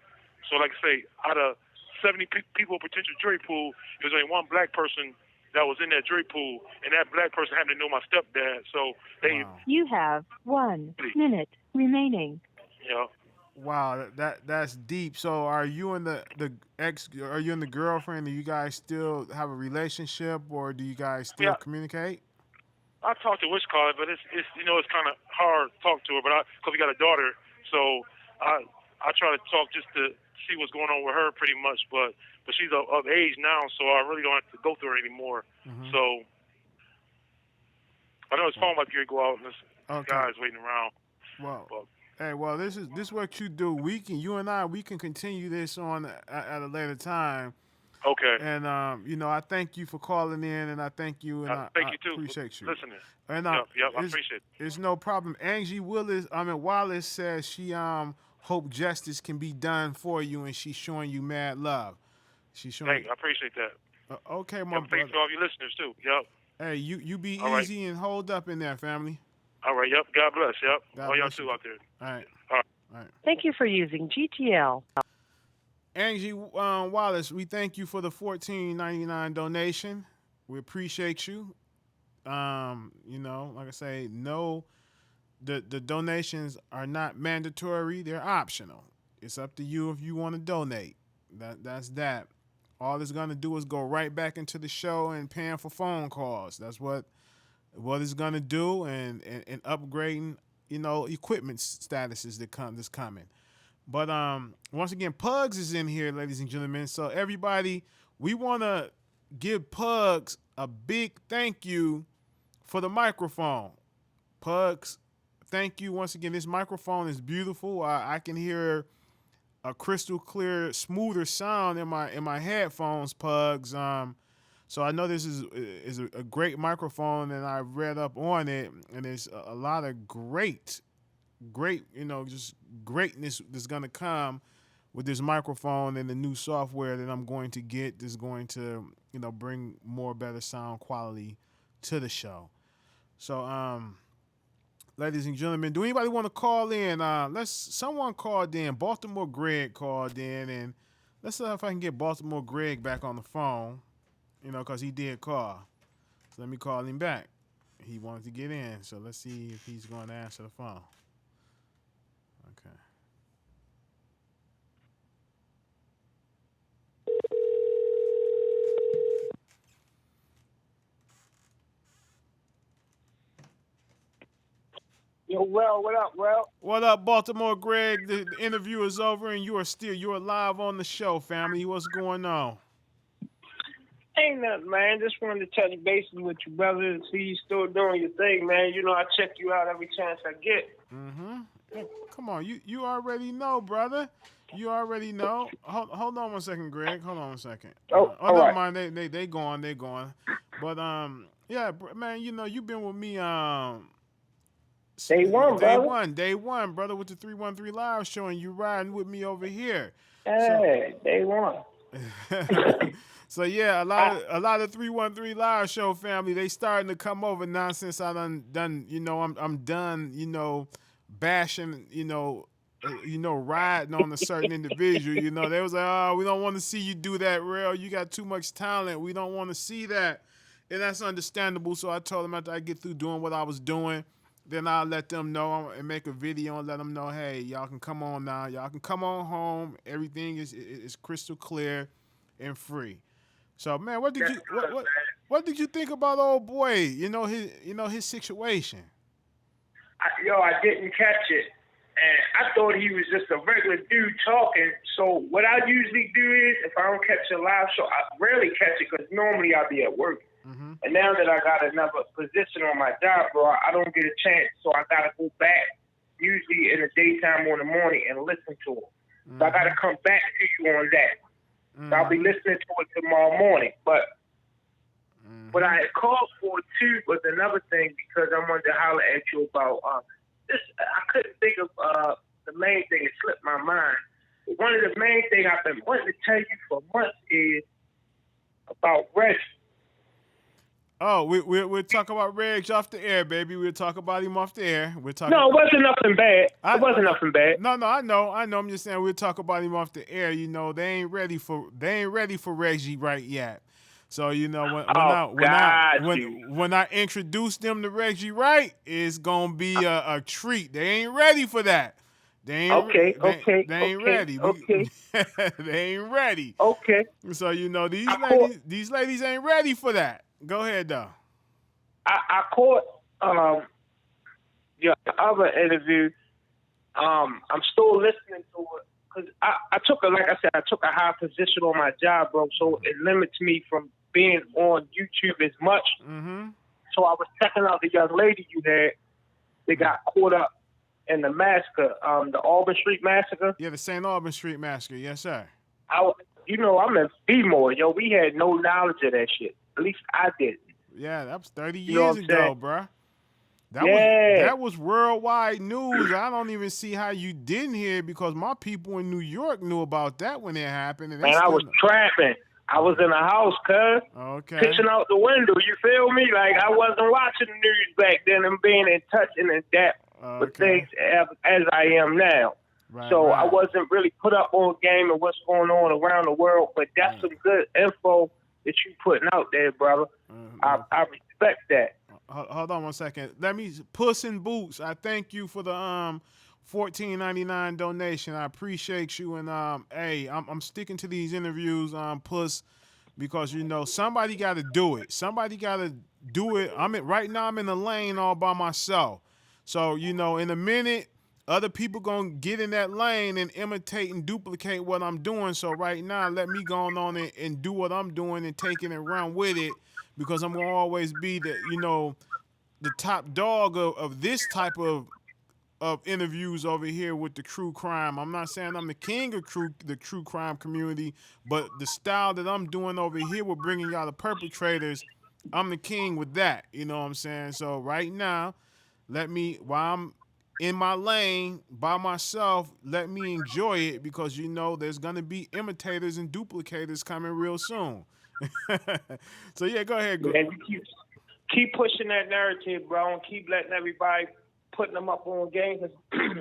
So like I say, out of 70 people potential jury pool, there's only one black person that was in that jury pool, and that black person happened to know my stepdad. So they, Wow. You have 1 minute remaining. you know, Wow, that's deep. So, are you and the ex? Are you and the girlfriend? Do you guys still have a relationship, or do you guys still Yeah. communicate? I talked to Wish Caller, but it's it's kind of hard to talk to her, but because we got a daughter, so I try to talk just to see what's going on with her pretty much, but she's of age now, so I really don't have to go through her anymore. Mm-hmm. So I know his phone might be go out, and this Okay. guy's waiting around. Well, But hey, well, this is what you do. You and I, we can continue this on at a later time. okay, And I thank you for calling in, and I thank you, and thank I you too. appreciate you. Listening. And Yep, I it's, appreciate it. it's no problem. Angie Wallace says she hope justice can be done for you, and she's showing you mad love. She's showing. Thank you. I appreciate that. Okay, my Yep, thanks brother. to all your listeners too. Yep. Hey, you be All right. easy and hold up in there, family. All right. Yep. God bless. Yep. God All y'all bless you. too out there. All right. All right. All right. Thank you for using GTL. Angie Wallace, we thank you for the $14.99 donation. We appreciate you. Like I say, no, the donations are not mandatory; they're optional. It's up to you if you want to donate. That's that. All it's gonna do is go right back into the show and paying for phone calls. That's what it's gonna do, and upgrading, equipment statuses that's coming. But once again, Pugs is in here, ladies and gentlemen. So everybody, we want to give Pugs a big thank you for the microphone. Pugs, thank you once again. This microphone is beautiful. I can hear a crystal clear, smoother sound in my headphones, Pugs. So I know this is a great microphone, and I read up on it, and there's a lot of great, just greatness that's going to come with this microphone and the new software that I'm going to get that's going to, bring more better sound quality to the show. So, ladies and gentlemen, do anybody want to call in? Someone called in. Baltimore Greg called in, and let's see if I can get Baltimore Greg back on the phone, because he did call. So let me call him back. He wanted to get in, so let's see if he's going to answer the phone. Okay. Yo, what up, Well? What up, Baltimore Greg? The interview is over, and you're live on the show, family. What's going on? Ain't nothing, man. Just wanted to touch bases with you, brother, and see you still doing your thing, man. I check you out every chance I get. Mm-hmm. Come on, you already know, brother. You already know. Hold on one second, Greg. Hold on one second. Oh, Oh, all never right. mind. They going. They going. But yeah, man. You know, you've been with me Day one, brother. day one, brother, with the 313 Live show, and you riding with me over here. So Hey, day one. so yeah, I, a lot of 313 Live show family, they starting to come over now since I done you know, I'm done, you know, bashing, riding on a certain individual. You know, they was like, oh, we don't want to see you do that, real. You got too much talent. We don't want to see that. And that's understandable. So I told them after I get through doing what I was doing, then I'll let them know and make a video and let them know, hey, y'all can come on now. Y'all can come on home. Everything is crystal clear and free. So man, what did you think about old boy? His situation. I didn't catch it. And I thought he was just a regular dude talking. So what I usually do is, if I don't catch a live show, I rarely catch it because normally I'll be at work. Mm-hmm. And now that I got another position on my job, bro, I don't get a chance. So I got to go back, usually in the daytime or in the morning, and listen to him. Mm-hmm. So I got to come back to you on that. Mm-hmm. So I'll be listening to it tomorrow morning. But what I had called for, too, was another thing because I wanted to holler at you about this. I couldn't think of the main thing. It slipped my mind. But one of the main things I've been wanting to tell you for months is about Reggie. Oh, we'll talk about Reg off the air, baby. We'll talk about him off the air. We'll talk. No, it wasn't nothing bad. It wasn't nothing bad. No, I know. I'm just saying we'll talk about him off the air. You know, they ain't ready for Reggie right yet. So you know when I introduce them to Reggie Wright, it's gonna be a treat. They ain't ready for that. They ain't They ain't ready. They ain't ready. Okay. So you know these ladies ain't ready for that. Go ahead though. I caught your other interview. I'm still listening to it because I took a high position on my job, bro. So it limits me from being on YouTube as much. Mm-hmm. So I was checking out the young lady you had. They got caught up in the massacre, the Auburn Street massacre. Yeah, the St. Auburn Street massacre. Yes, sir. I'm in B-more, yo. We had no knowledge of that shit. At least I didn't. Yeah, that was 30 years ago, bruh. Yeah. That was worldwide news. I don't even see how you didn't hear it because my people in New York knew about that when it happened. And I was trapping. I was in the house, okay, pitching out the window. You feel me? Like I wasn't watching the news back then and being in touch and in depth with things as I am now. Right, so right. I wasn't really put up on game and what's going on around the world. But that's some good info that you putting out there, brother. I respect that. Hold on one second. Let me Puss in Boots. I thank you for the $14.99 donation. I appreciate you. And hey, I'm sticking to these interviews, Puss, because you know somebody got to do it. Somebody got to do it. Right now. I'm in the lane all by myself. So you know, in a minute, other people gonna get in that lane and imitate and duplicate what I'm doing. So right now, let me go on it and do what I'm doing and taking it run with it, because I'm gonna always be the top dog of this type of interviews over here with the true crime. I'm not saying I'm the king of the true crime community, but the style that I'm doing over here with bringing y'all the perpetrators, I'm the king with that. You know what I'm saying? So right now, while I'm in my lane by myself, let me enjoy it, because you know there's gonna be imitators and duplicators coming real soon. So yeah, go ahead. And you keep pushing that narrative, bro, and keep letting everybody putting them up on game.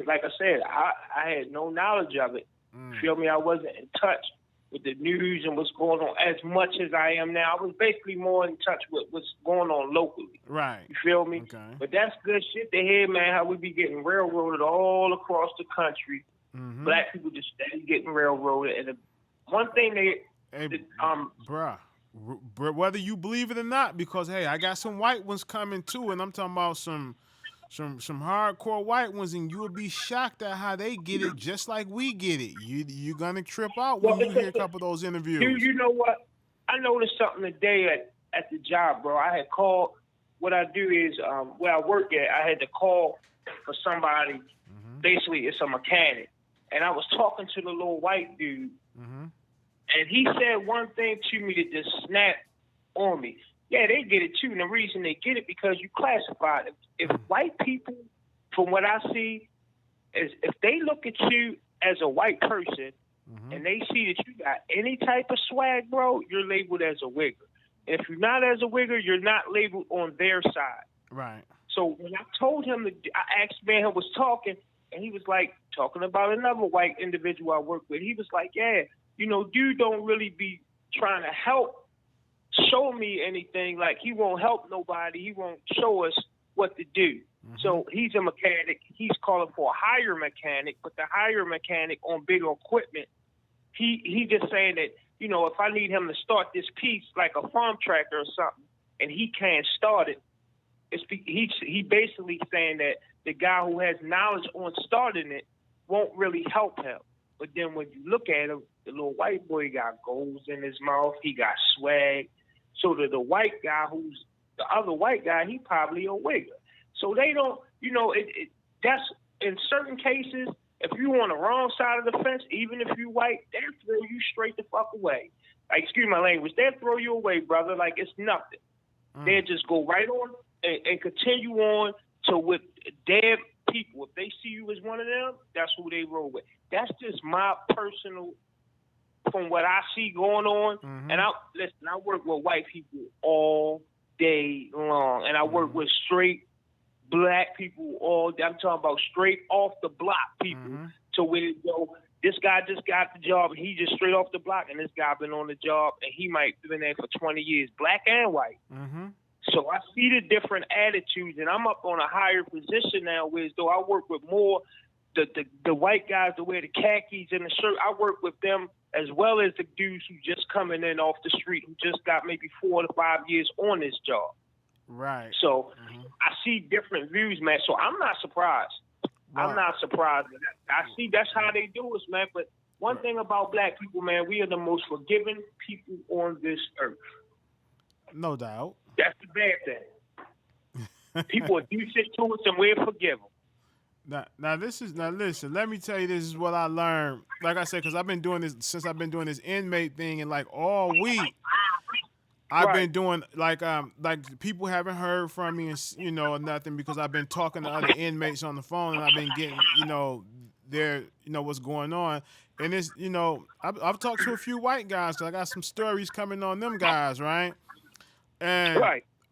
Like I said, I had no knowledge of it. You feel me? I wasn't in touch with the news and what's going on as much as I am now. I was basically more in touch with what's going on locally. Right. You feel me? Okay. But that's good shit to hear, man, how we be getting railroaded all across the country. Mm-hmm. Black people just steady getting railroaded. And one thing bruh, whether you believe it or not, because hey, I got some white ones coming too, and I'm talking about some hardcore white ones, and you will be shocked at how they get it, just like we get it. You're gonna trip out when you hear a couple of those interviews. You know what? I noticed something today at the job, bro. I had called. What I do is where I work at, I had to call for somebody. Basically, it's a mechanic, and I was talking to the little white dude, Mm-hmm. and he said one thing to me that just snapped on me. Yeah, they get it too, and the reason they get it because you classified. If white people, from what I see, is if they look at you as a white person Mm-hmm. and they see that you got any type of swag, bro, you're labeled as a wigger. And if you're not as a wigger, you're not labeled on their side. Right. So when I told him, I asked man who was talking, and he was like talking about another white individual I work with. He was like, yeah, dude don't really be trying to help show me anything. Like, he won't help nobody. He won't show us what to do. Mm-hmm. So he's a mechanic. He's calling for a higher mechanic, but the higher mechanic on bigger equipment, he just saying that, if I need him to start this piece like a farm tractor or something, and he can't start it, he basically saying that the guy who has knowledge on starting it won't really help him. But then when you look at him, the little white boy got goals in his mouth. He got swag. So the white guy who's the other white guy, he probably a wigger. So they don't, that's in certain cases, if you on the wrong side of the fence, even if you white, they'll throw you straight the fuck away. Like, excuse my language, they'll throw you away, brother, like it's nothing. They'll just go right on and continue on to with their people. If they see you as one of them, that's who they roll with. That's just my personal, from what I see going on. Mm-hmm. And I work with white people all day long, and I work with straight black people all day. I'm talking about straight off the block people. Mm-hmm. To where this guy just got the job, and he just straight off the block, and this guy been on the job, and he might have been there for 20 years, black and white. Mm-hmm. So I see the different attitudes, and I'm up on a higher position now, whereas though I work with more the white guys that wear the khakis and the shirt. I work with them as well as the dudes who just coming in off the street, who just got maybe 4 to 5 years on this job. Right. So I see different views, man. So I'm not surprised. Right. I'm not surprised. I see that's how they do us, man. But one thing about black people, man, we are the most forgiving people on this earth. No doubt. That's the bad thing. People do shit to us, and we'll forgive them. Now listen. Let me tell you, this is what I learned. Like I said, because I've been doing this since I've been doing this inmate thing, and like all week, I've been doing like people haven't heard from me and nothing because I've been talking to other inmates on the phone, and I've been getting their what's going on, and it's I've talked to a few white guys. So I got some stories coming on them guys, right? And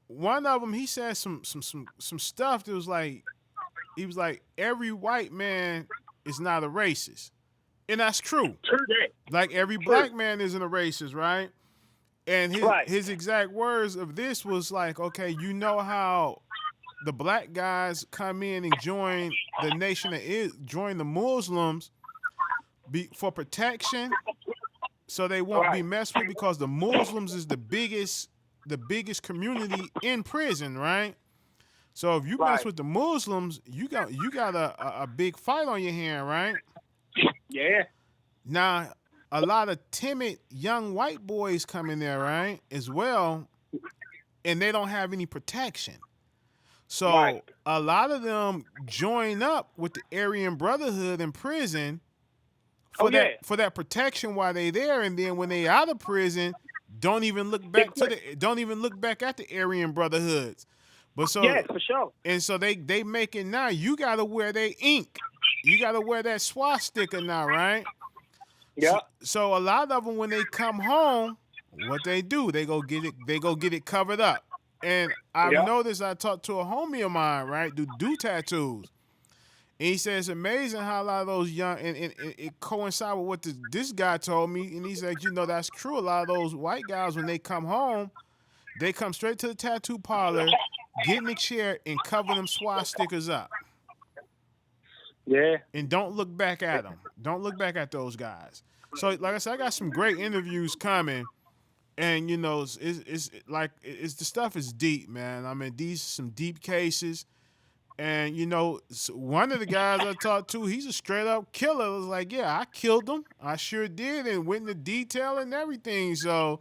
one of them, he said some stuff that was like, he was like, every white man is not a racist. And that's true. True that. Like every black man isn't a racist, right? And his exact words of this was like, okay, you know how the black guys come in and join the nation of join the Muslims for protection, so they won't be messed with, because the Muslims is the biggest community in prison, right? So if you mess with the Muslims, you got a big fight on your hand, right? Yeah. Now, a lot of timid young white boys come in there, right, as well, and they don't have any protection. So a lot of them join up with the Aryan Brotherhood in prison for that protection while they there, and then when they out of prison, don't even look back at the Aryan Brotherhoods. But so for sure. And so they make it now. You gotta wear their ink. You gotta wear that swastika now, right? Yeah. So a lot of them, when they come home, what they do, they go get it covered up. And I've noticed, I talked to a homie of mine, right, do tattoos. And he said it's amazing how a lot of those young, and it coincides with what this guy told me. And he's like, that's true. A lot of those white guys, when they come home, they come straight to the tattoo parlor, get in the chair, and cover them swastikas up. Yeah. And don't look back at them. Don't look back at those guys. So, like I said, I got some great interviews coming. And, it's the stuff is deep, man. I mean, these are some deep cases. And, one of the guys I talked to, he's a straight up killer. It was like, yeah, I killed him. I sure did. And went into detail and everything. So,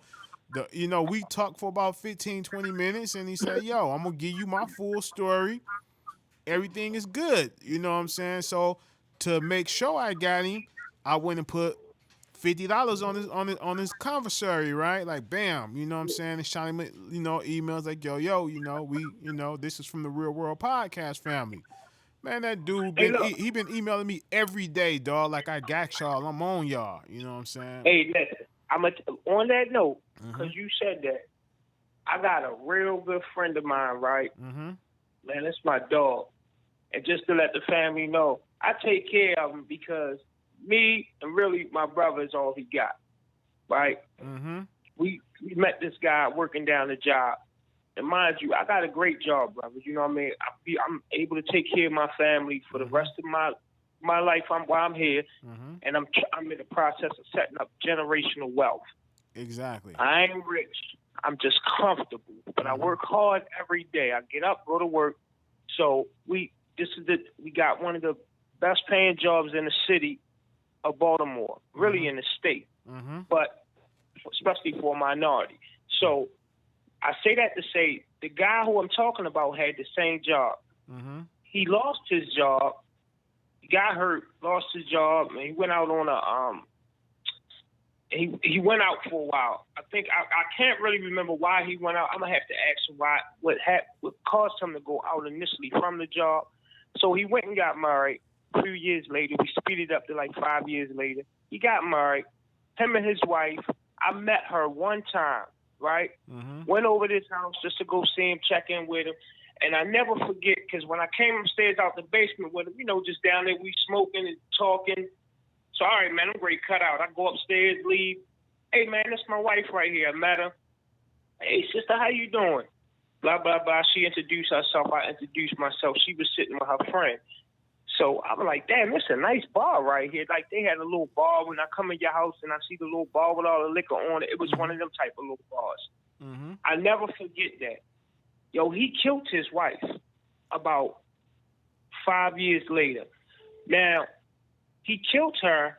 we talked for about 15, 20 minutes. And he said, yo, I'm going to give you my full story. Everything is good. You know what I'm saying? So to make sure I got him, I went and put $50 on his conversary, right? Like, bam, you know what I'm saying? It's shouting, emails like, yo, this is from the Real World Podcast family. Man, that dude Hey, been look. he been emailing me every day, dog. Like I got y'all, I'm on y'all. You know what I'm saying? Hey, listen. On that note, because Mhm. you said that, I got a real good friend of mine, right? Mhm. Man, it's my dog. And just to let the family know, I take care of him because me and really my brother is all he got, right? Mhm. We met this guy working down the job. And mind you, I got a great job, brother. You know what I mean? I'm able to take care of my family for the rest of my life. While I'm here, Mhm. and I'm in the process of setting up generational wealth. Exactly. I ain't rich. I'm just comfortable, but I work hard every day. I get up, go to work. So we got one of the best paying jobs in the city of Baltimore, really in the state, Mhm. but especially for a minority. So I say that to say the guy who I'm talking about had the same job. Mhm. He lost his job. He got hurt, lost his job, and he went out on a he went out for a while. I think I can't really remember why he went out. I'm gonna have to ask him what caused him to go out initially from the job. So he went and got married. A few years later, we speeded up to like 5 years later. He got married. Him and his wife. I met her one time, right? Mhm. Went over to his house just to go see him, check in with him. And I never forget because when I came upstairs out the basement with him, just down there, we smoking and talking. So, all right, man, I'm ready to cut out. I go upstairs, leave. Hey, man, that's my wife right here. I met her. Hey, sister, how you doing? Blah, blah, blah. She introduced herself. I introduced myself. She was sitting with her friend. So I'm like, damn, this is a nice bar right here. Like, they had a little bar when I come in your house and I see the little bar with all the liquor on it. It was one of them type of little bars. Mhm. I never forget that. Yo, he killed his wife about 5 years later. Now, he killed her.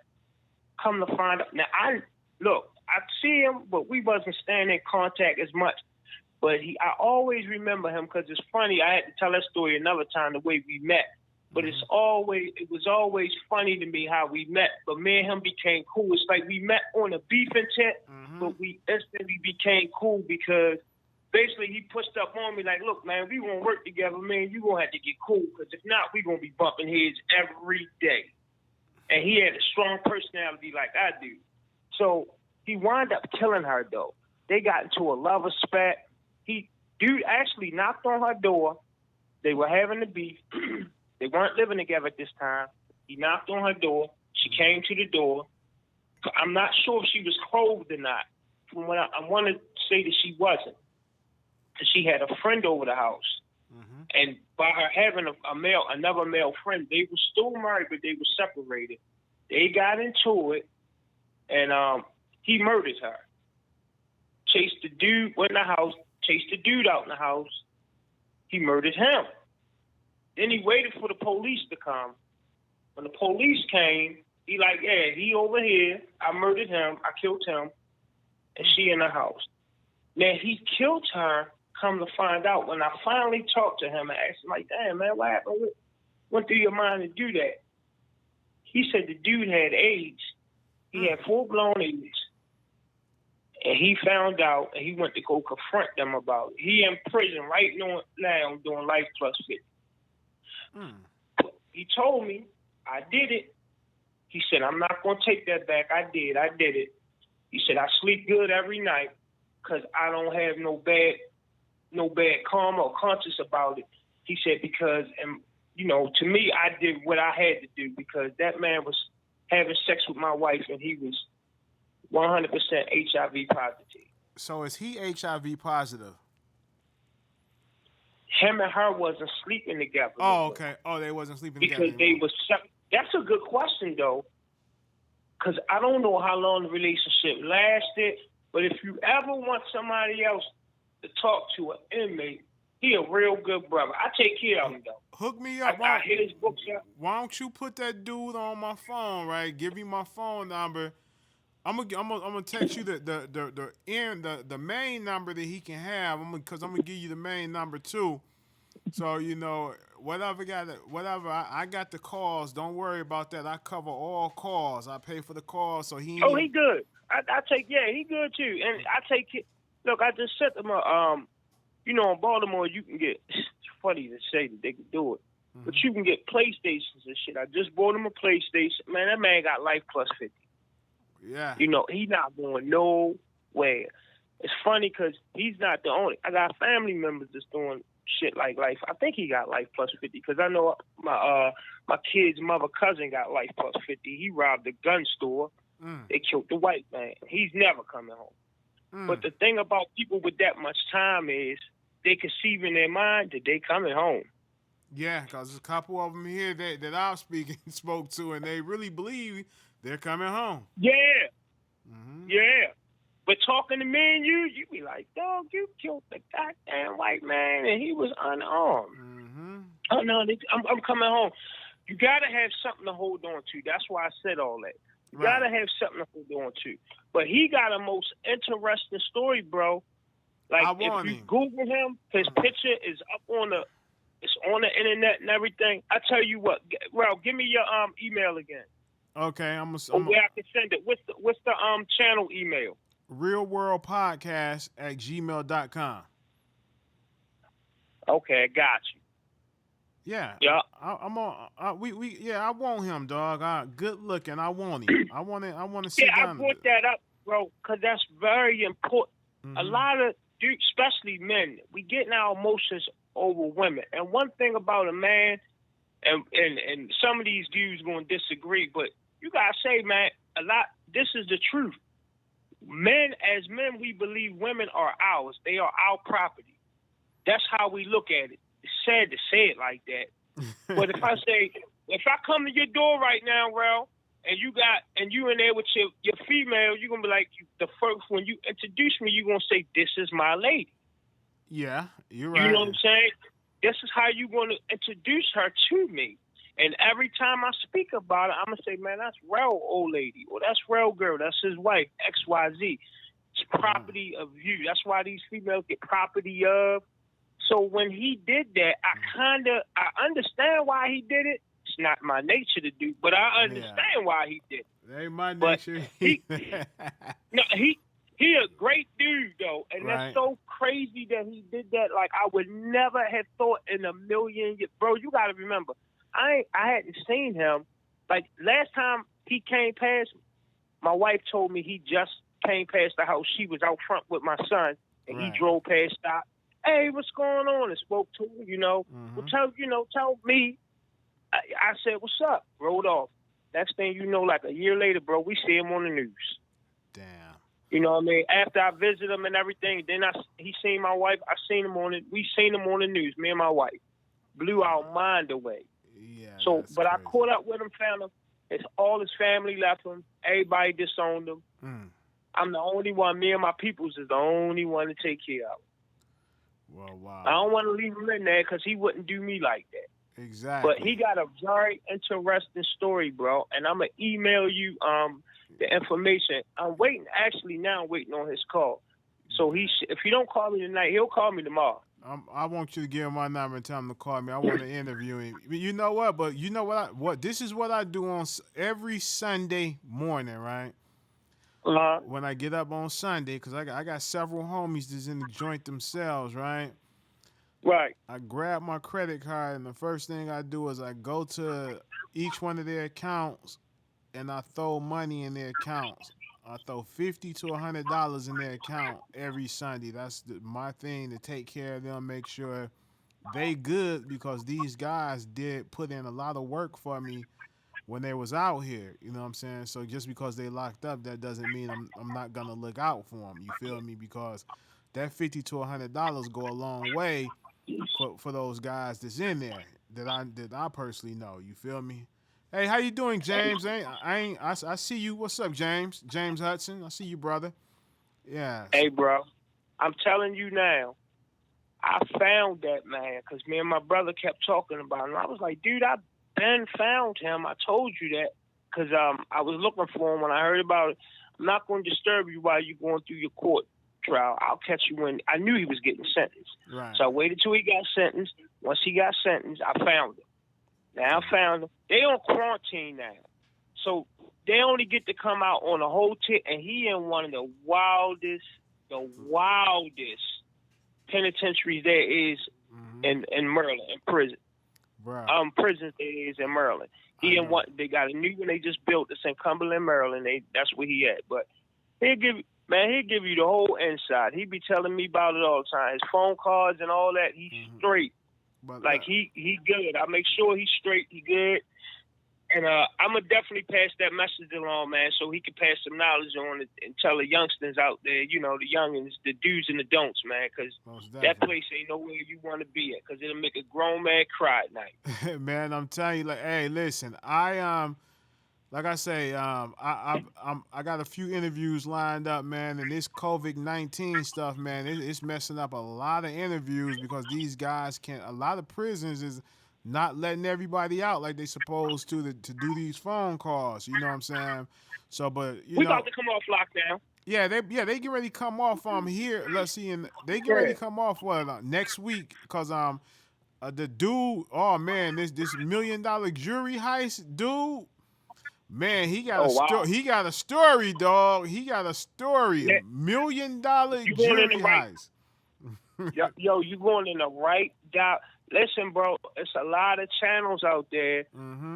Come to find out. Now, I see him, but we wasn't staying in contact as much. But I always remember him because it's funny. I had to tell that story another time the way we met. But it was always funny to me how we met. But me and him became cool. It's like we met on a beef intent, but we instantly became cool because basically he pushed up on me like, look, man, we gonna work together, man. You gonna have to get cool because if not, we gonna be bumping heads every day. And he had a strong personality like I do. So he wound up killing her though. They got into a love spat. Dude actually knocked on her door. They were having a beef. They weren't living together at this time. He knocked on her door. She came to the door. I'm not sure if she was clothed or not. From what I want to say that she wasn't. Because she had a friend over the house. And by her having another male friend, they were still married, but they were separated. They got into it, and he murdered her. Chased the dude in the house, chased the dude out in the house. He murdered him. Then he waited for the police to come. When the police came, he like, yeah, he over here. I murdered him. I killed him. And she in the house. Now, he killed her. Come to find out, when I finally talked to him and asked him, like, damn, man, what happened? What went through your mind to do that? He said the dude had AIDS. He had full-blown AIDS. And he found out, and he went to go confront them about it. He in prison right now doing life plus 50. He told me, I did it. He said, I'm not going to take that back. I did it. He said, I sleep good every night because I don't have no bad karma or conscience about it. He said, because, to me, I did what I had to do because that man was having sex with my wife and he was 100% HIV positive. So is he HIV positive? Him and her wasn't sleeping together. Oh, okay. Oh, they wasn't sleeping together because they was. That's a good question though, because I don't know how long the relationship lasted. But if you ever want somebody else to talk to an inmate, he a real good brother. I take care of him though. Hook me up. I hit his books up. Why don't you put that dude on my phone, right? Give me my phone number. I'm gonna text you the main number that he can have. I'm gonna give you the main number too. So whatever I got the calls. Don't worry about that. I cover all calls. I pay for the calls, so he Oh, ain't. he good. I take he good too. And I take it. Look, I just sent him in Baltimore you can get. It's funny to say that they can do it, but you can get PlayStations and shit. I just bought him a PlayStation. Man, that man got life plus 50. Yeah. He's not going nowhere. It's funny because he's not the only. I got family members that's doing shit like life. I think he got life plus 50 because I know my kid's mother cousin got life plus 50. He robbed a gun store. They killed the white man. He's never coming home. But the thing about people with that much time is they conceive in their mind that they coming home. Yeah, because there's a couple of them here that I'm spoke to, and they really believe they're coming home. Yeah. Yeah. But talking to me and you be like, dog, you killed the goddamn white man and he was unarmed. Oh, no, I'm coming home. You got to have something to hold on to. That's why I said all that. You got to have something to hold on to. But he got a most interesting story, bro. Like, if you Google him, his picture is up it's on the internet and everything. I tell you what, Ralph, give me your email again. Okay, where I can send it. What's the channel email? realworldpodcast@gmail.com. Okay, I got you. Yeah. Yeah. I'm on. I want him, dog. Good looking. I want him. I want to sit down. I brought that up, bro, because that's very important. A lot of dudes, especially men, we getting our emotions over women. And one thing about a man, and some of these dudes gonna disagree, but you gotta say, man, this is the truth. As men, we believe women are ours. They are our property. That's how we look at it. It's sad to say it like that. But if I come to your door right now, Ralph, and you in there with your female, you're gonna be like, when you introduce me, you're gonna say, this is my lady. Yeah, you're right. You know what I'm saying? This is how you're gonna introduce her to me. And every time I speak about it, I'm going to say, man, that's Rel, old lady. Or that's Rel girl. That's his wife, XYZ. It's property of you. That's why these females get property of. So when he did that, I understand why he did it. It's not my nature to do, but I understand why he did it. That ain't my nature. He a great dude, though. And that's so crazy that he did that. Like, I would never have thought in a million years. Bro, you got to remember. I hadn't seen him. Like, last time he came past, my wife told me he just came past the house. She was out front with my son, and he drove past, stopped. Hey, what's going on? And spoke to him, Well, tell me. I said, what's up? Rode off. Next thing you know, like a year later, bro, we see him on the news. Damn. You know what I mean? After I visited him and everything, then he seen my wife. We seen him on the news, me and my wife. Blew our mind away. Yeah. So, but crazy. I caught up with him, found him. All his family left him. Everybody disowned him. I'm the only one. Me and my peoples is the only one to take care of him. Well, wow. I don't want to leave him in there because he wouldn't do me like that. Exactly. But he got a very interesting story, bro. And I'm gonna email you the information. I'm waiting on his call. So if he don't call me tonight, he'll call me tomorrow. I want you to give him my number and tell him to call me. I want to interview him. You know what? But you know what? This is what I do on every Sunday morning, right? When I get up on Sunday, because I got several homies that's in the joint themselves, right? Right. I grab my credit card, and the first thing I do is I go to each one of their accounts, and I throw money in their accounts. I throw $50 to $100 in their account every Sunday. That's my thing, to take care of them, make sure they good, because these guys did put in a lot of work for me when they was out here. You know what I'm saying? So just because they locked up, that doesn't mean I'm not gonna look out for them. You feel me? Because that $50 to $100 go a long way for those guys that's in there that I personally know. You feel me? Hey, how you doing, James? I see you. What's up, James? James Hudson. I see you, brother. Yeah. Hey, bro. I'm telling you now, I found that man because me and my brother kept talking about him. I was like, dude, I been found him. I told you that because I was looking for him when I heard about it. I'm not going to disturb you while you're going through your court trial. I'll catch you when I knew he was getting sentenced. Right. So I waited till he got sentenced. Once he got sentenced, I found him. Now I found him. They on quarantine now. So they only get to come out on a whole tip, and he in one of the wildest penitentiaries there is in Maryland, in prison. Bro. Prisons there is in Maryland. He in what they got a new one they just built that's in Cumberland, Maryland. That's where he at. But he'll give you the whole inside. He be telling me about it all the time. His phone calls and all that. He's straight. But, like he good. I make sure he's straight. He good. And I'm going to definitely pass that message along, man, so he can pass some knowledge on it and tell the youngsters out there, you know, the youngins, the do's and the don'ts, man, because that place ain't nowhere you want to be at, because it'll make a grown man cry at night. Man, I'm telling you, like, hey, listen, like I say, I got a few interviews lined up, man, and this COVID-19 stuff, man, it's messing up a lot of interviews because these guys a lot of prisons is not letting everybody out like they supposed to do these phone calls. You know what I'm saying? So, but we about to come off lockdown. Yeah, they get ready to come off here. Let's see, and they get ready to come off next week because the dude, oh man, this $1 million jury heist dude. Man, he got he got a story, dog. He got a story. Yeah. $1 million jury heist. Yo, you going in the right down. Listen, bro, it's a lot of channels out there.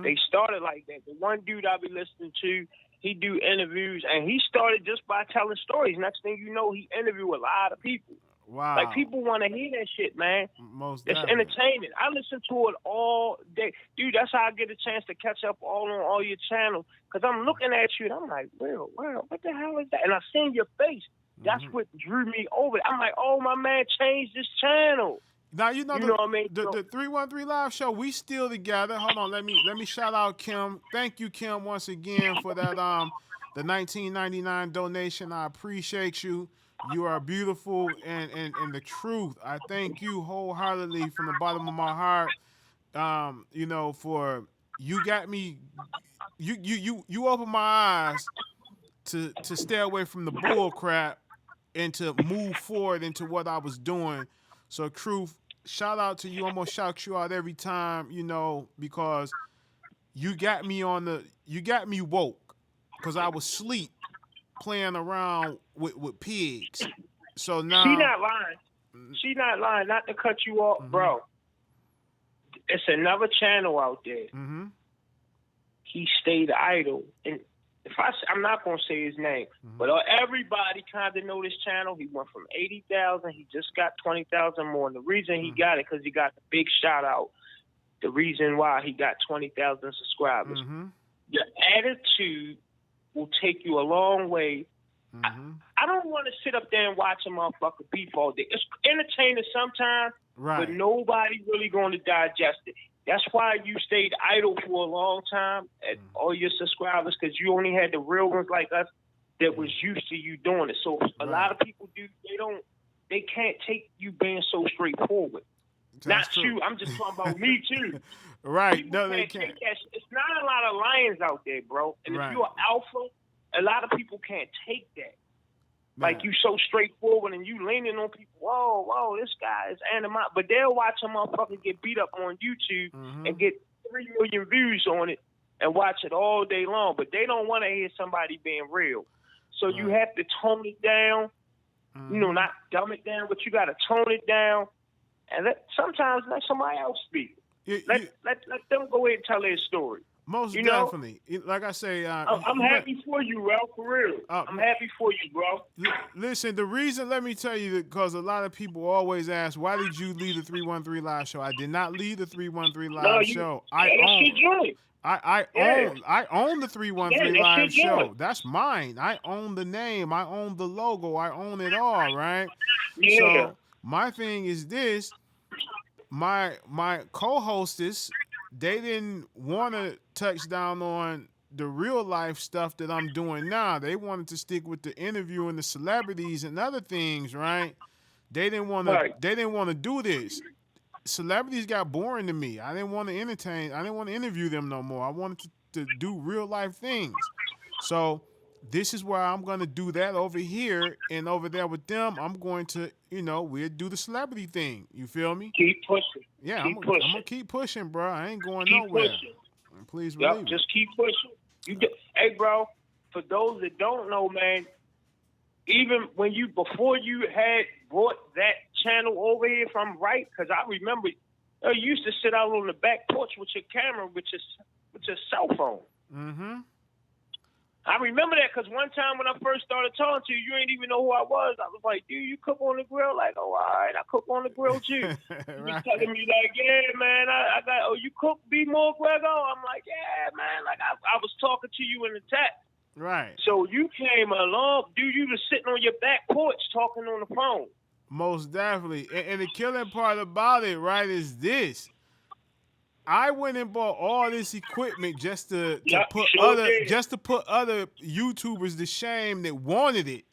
They started like that. The one dude I be listening to, he do interviews, and he started just by telling stories. Next thing you know, he interview a lot of people. Wow. Like, people want to hear that shit, man. Most It's definitely. entertaining. I listen to it all day. Dude, that's how I get a chance to catch up all on all your channels. Because I'm looking at you, and I'm like, well, what the hell is that? And I seen your face. That's what drew me over. I'm like, oh, my man changed this channel. Now you know what I mean? The 313 Live show. We still together. Hold on, let me shout out Kim. Thank you, Kim, once again for that the 1999 donation. I appreciate you. You are beautiful and the truth. I thank you wholeheartedly from the bottom of my heart. You know, for you got me. You opened my eyes to stay away from the bull crap and to move forward into what I was doing. So, truth. Shout out to you. I'm gonna shout you out every time, you know, because you got me woke because I was asleep playing around with pigs. So now she not lying. She not lying. Not to cut you off, bro. It's another channel out there. He stayed idle, and I'm not gonna say his name, but everybody kind of know this channel. He went from 80,000, he just got 20,000 more. And the reason he got it because he got the big shout out. The reason why he got 20,000 subscribers. Your attitude will take you a long way. I don't want to sit up there and watch a motherfucker beef all day. It's entertaining sometimes, but nobody really going to digest it. That's why you stayed idle for a long time at all your subscribers, because you only had the real ones like us that was used to you doing it. So a lot of people they can't take you being so straightforward. Not you. I'm just talking about me too. Right. People No, they can't can't. take that. It's not a lot of lions out there, bro. And if you're alpha, a lot of people can't take that. Like, you so straightforward and you leaning on people. Whoa, this guy is animal. But they'll watch a motherfucker get beat up on YouTube and get 3 million views on it and watch it all day long. But they don't want to hear somebody being real. So you have to tone it down. You know, not dumb it down, but you got to tone it down. And sometimes let somebody else speak. Let them go ahead and tell their story. Most definitely. Like I say, I'm happy for you, Ralph, for real. I'm happy for you, bro. Listen, the reason, let me tell you, because a lot of people always ask, why did you leave the 313 Live show? I did not leave the 313 Live show. I own the 313 Live show. That's mine. I own the name. I own the logo. I own it all, right? Yeah. So my thing is this. My co-hostess, they didn't want to touch down on the real life stuff that I'm doing now. They wanted to stick with the interview and the celebrities and other things, right? They didn't want to. They didn't want to do this. Celebrities got boring to me. I didn't want to entertain. I didn't want to interview them no more. I wanted to do real life things. So this is where I'm gonna do that over here and over there with them. I'm going to, we'll do the celebrity thing. You feel me? Keep pushing. Yeah, Keep I'm pushing. gonna keep pushing, bro. I ain't going Keep nowhere. pushing. Please Yep, believe it. just keep pushing. Hey, bro, for those that don't know, man, even when before you had brought that channel over here, if I'm right, because I remember you used to sit out on the back porch with your camera, with your cell phone. Mm-hmm. I remember that because one time when I first started talking to you, you ain't even know who I was. I was like, dude, you cook on the grill? Like, oh, all right, I cook on the grill too. You was telling me like, yeah, man, I got, oh, you cook B more, Grego? I'm like, yeah, man. Like, I was talking to you in the text. Right. So you came along, dude, you was sitting on your back porch talking on the phone. Most definitely. And the killing part about it, right, is this. I went and bought all this equipment just to Yep, put sure did. other YouTubers to shame that wanted it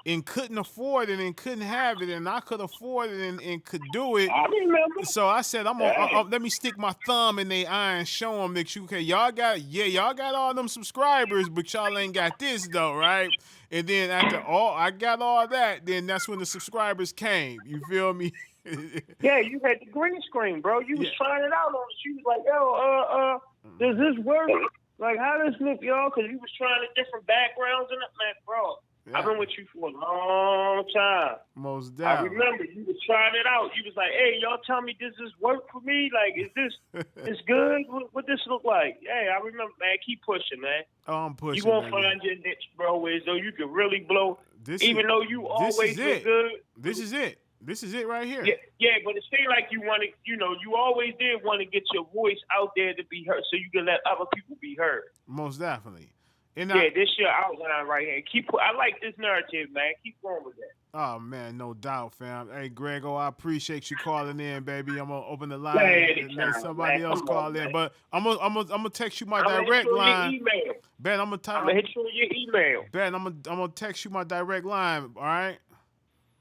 and couldn't afford it and couldn't have it, and I could afford it and could do it. I remember. So I said, let me stick my thumb in their eye and show them that okay, y'all got all them subscribers, but y'all ain't got this though, right? And then after all, I got all that, then that's when the subscribers came. You feel me? Yeah, you had the green screen, bro. You was trying it out on us. You was like, does this work? Like, how does this look, y'all? Because you was trying the different backgrounds and that, man, bro. Yeah. I've been with you for a long time. Most definitely. I remember you was trying it out. You was like, hey, y'all tell me, does this work for me? Like, is this good? What this look like? Hey, I remember, man. Keep pushing, man. Oh, I'm pushing. You won't find your niche, bro, as though you can really blow. Though you always look good. This is it. This is it right here. Yeah, but it seems like you want to, you always did want to get your voice out there to be heard so you can let other people be heard. Most definitely. And this your outline right here. I like this narrative, man. Keep going with that. Oh, man, no doubt, fam. Hey, Grego, I appreciate you calling in, baby. I'm going to open the line and let somebody else call in. But I'm gonna text you my direct line. Ben, I'm going to hit you on your email. Ben, I'm going to text you my direct line, all right?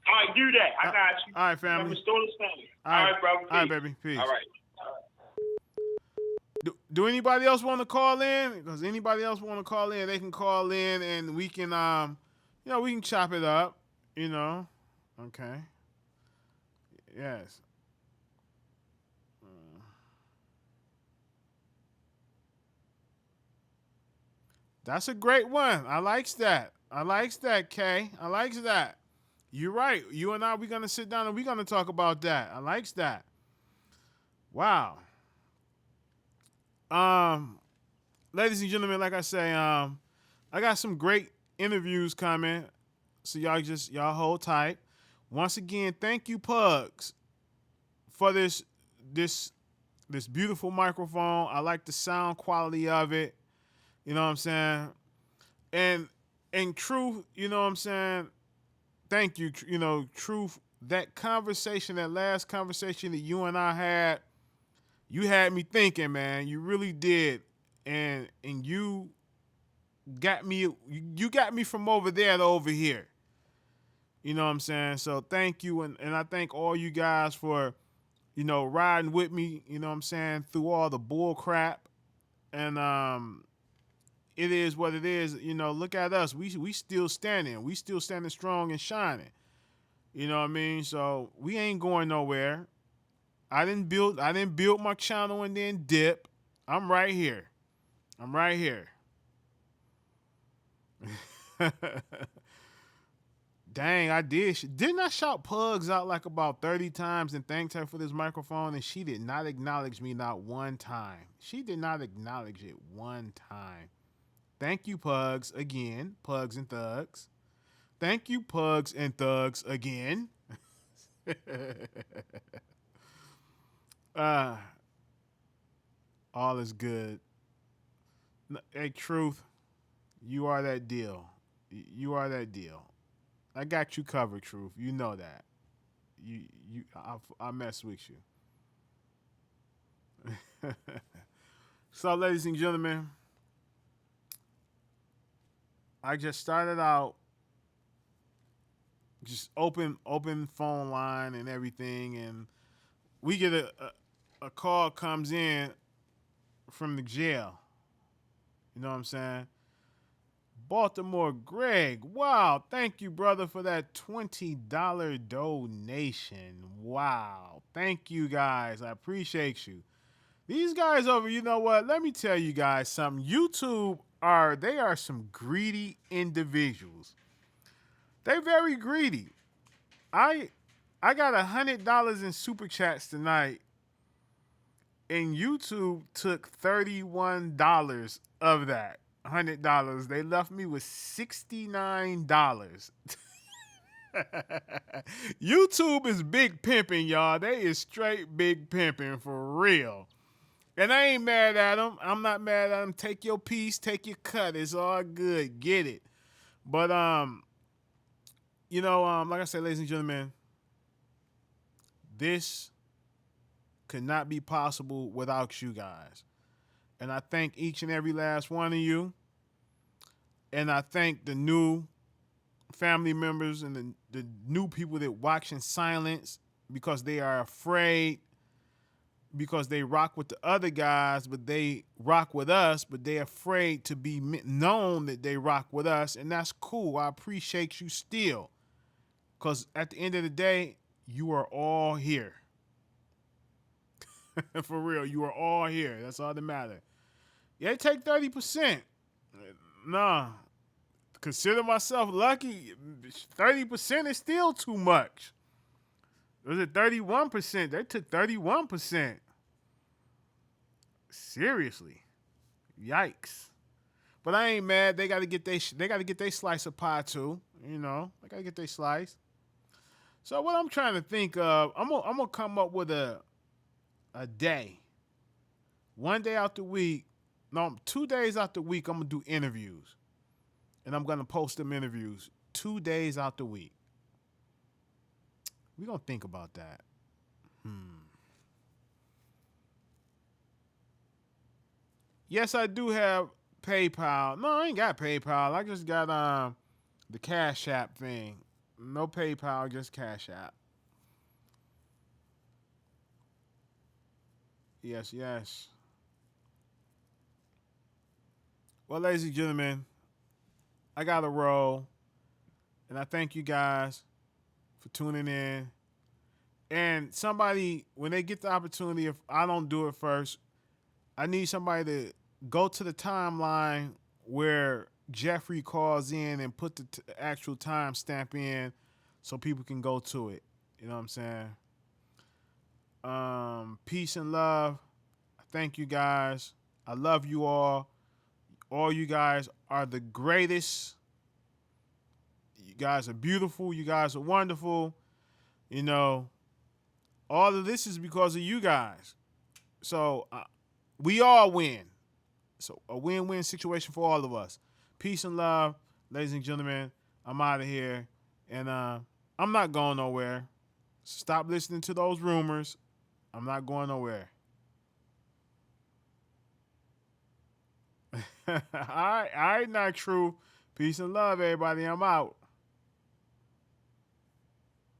All right, do that. I got you. All right, family. Restore the standard. All right, bro. All right, baby. Peace. All right. Do anybody else want to call in? Does anybody else want to call in? They can call in and we can, we can chop it up, Okay. Yes. That's a great one. I likes that. Kay. I likes that. You're right. You and I, we're going to sit down and we're going to talk about that. I likes that. Wow. Ladies and gentlemen, like I say, I got some great interviews coming. So y'all hold tight. Once again, thank you, Pugs, for this beautiful microphone. I like the sound quality of it. You know what I'm saying? And truth, you know what I'm saying? Thank you, Truth, that last conversation that you and I had, you had me thinking, man. You really did. And you got me from over there to over here. You know what I'm saying? So thank you, and I thank all you guys for, riding with me, you know what I'm saying, through all the bull crap. And it is what it is. Look at us. We still standing. We still standing strong and shining. You know what I mean? So we ain't going nowhere. I didn't build my channel and then dip. I'm right here. Dang, I did. Didn't I shout Pugs out like about 30 times and thanked her for this microphone, and she did not acknowledge me not one time. She did not acknowledge it one time. Thank you, Pugs, again. Pugs and Thugs. Thank you, Pugs and Thugs, again. All is good. Hey, Truth, you are that deal. You are that deal. I got you covered, Truth. You know that. I mess with you. So, ladies and gentlemen, I just started out just open phone line and everything, and we get a call comes in from the jail. You know what I'm saying? Baltimore Greg. Wow. Thank you, brother, for that $20 donation. Wow. Thank you, guys. I appreciate you. These guys over, you know what? Let me tell you guys something. YouTube they are some greedy individuals. They're very greedy. I I got $100 in super chats tonight, and YouTube took $31 of that. $100. They left me with $69. YouTube is big pimping, y'all. They is straight big pimping for real. And I ain't mad at them. I'm not mad at them. Take your piece, take your cut. It's all good. Get it. But like I said, ladies and gentlemen, this could not be possible without you guys. And I thank each and every last one of you. And I thank the new family members and the new people that watch in silence because they are afraid, because they rock with the other guys, but they rock with us, but they're afraid to be known that they rock with us. And that's cool. I appreciate you still. Because at the end of the day, you are all here. For real, you are all here. That's all that matters. Yeah, take 30%. Nah. Consider myself lucky. 30% is still too much. Was it 31%? They took 31%. Seriously. Yikes. But I ain't mad. They got to get their slice of pie too. You know, they got to get their slice. So what I'm trying to think of, I'm gonna come up with a day. One day out the week, no, 2 days out the week, I'm gonna do interviews. And I'm gonna post them interviews 2 days out the week. We're gonna think about that. Yes, I do have PayPal. No, I ain't got PayPal. I just got the Cash App thing. No PayPal, just Cash App. Yes, yes. Well, ladies and gentlemen, I got to roll. And I thank you guys for tuning in. And somebody, when they get the opportunity, if I don't do it first, I need somebody to go to the timeline where Jeffrey calls in and put the actual time stamp in so people can go to it. You know what I'm saying? Peace and love. Thank you guys. I love you all. All you guys are the greatest. You guys are beautiful. You guys are wonderful. You know, all of this is because of you guys. So we all win. So a win-win situation for all of us. Peace and love, ladies and gentlemen. I'm out of here. And I'm not going nowhere. Stop listening to those rumors. I'm not going nowhere. All right, now, True. Peace and love, everybody. I'm out.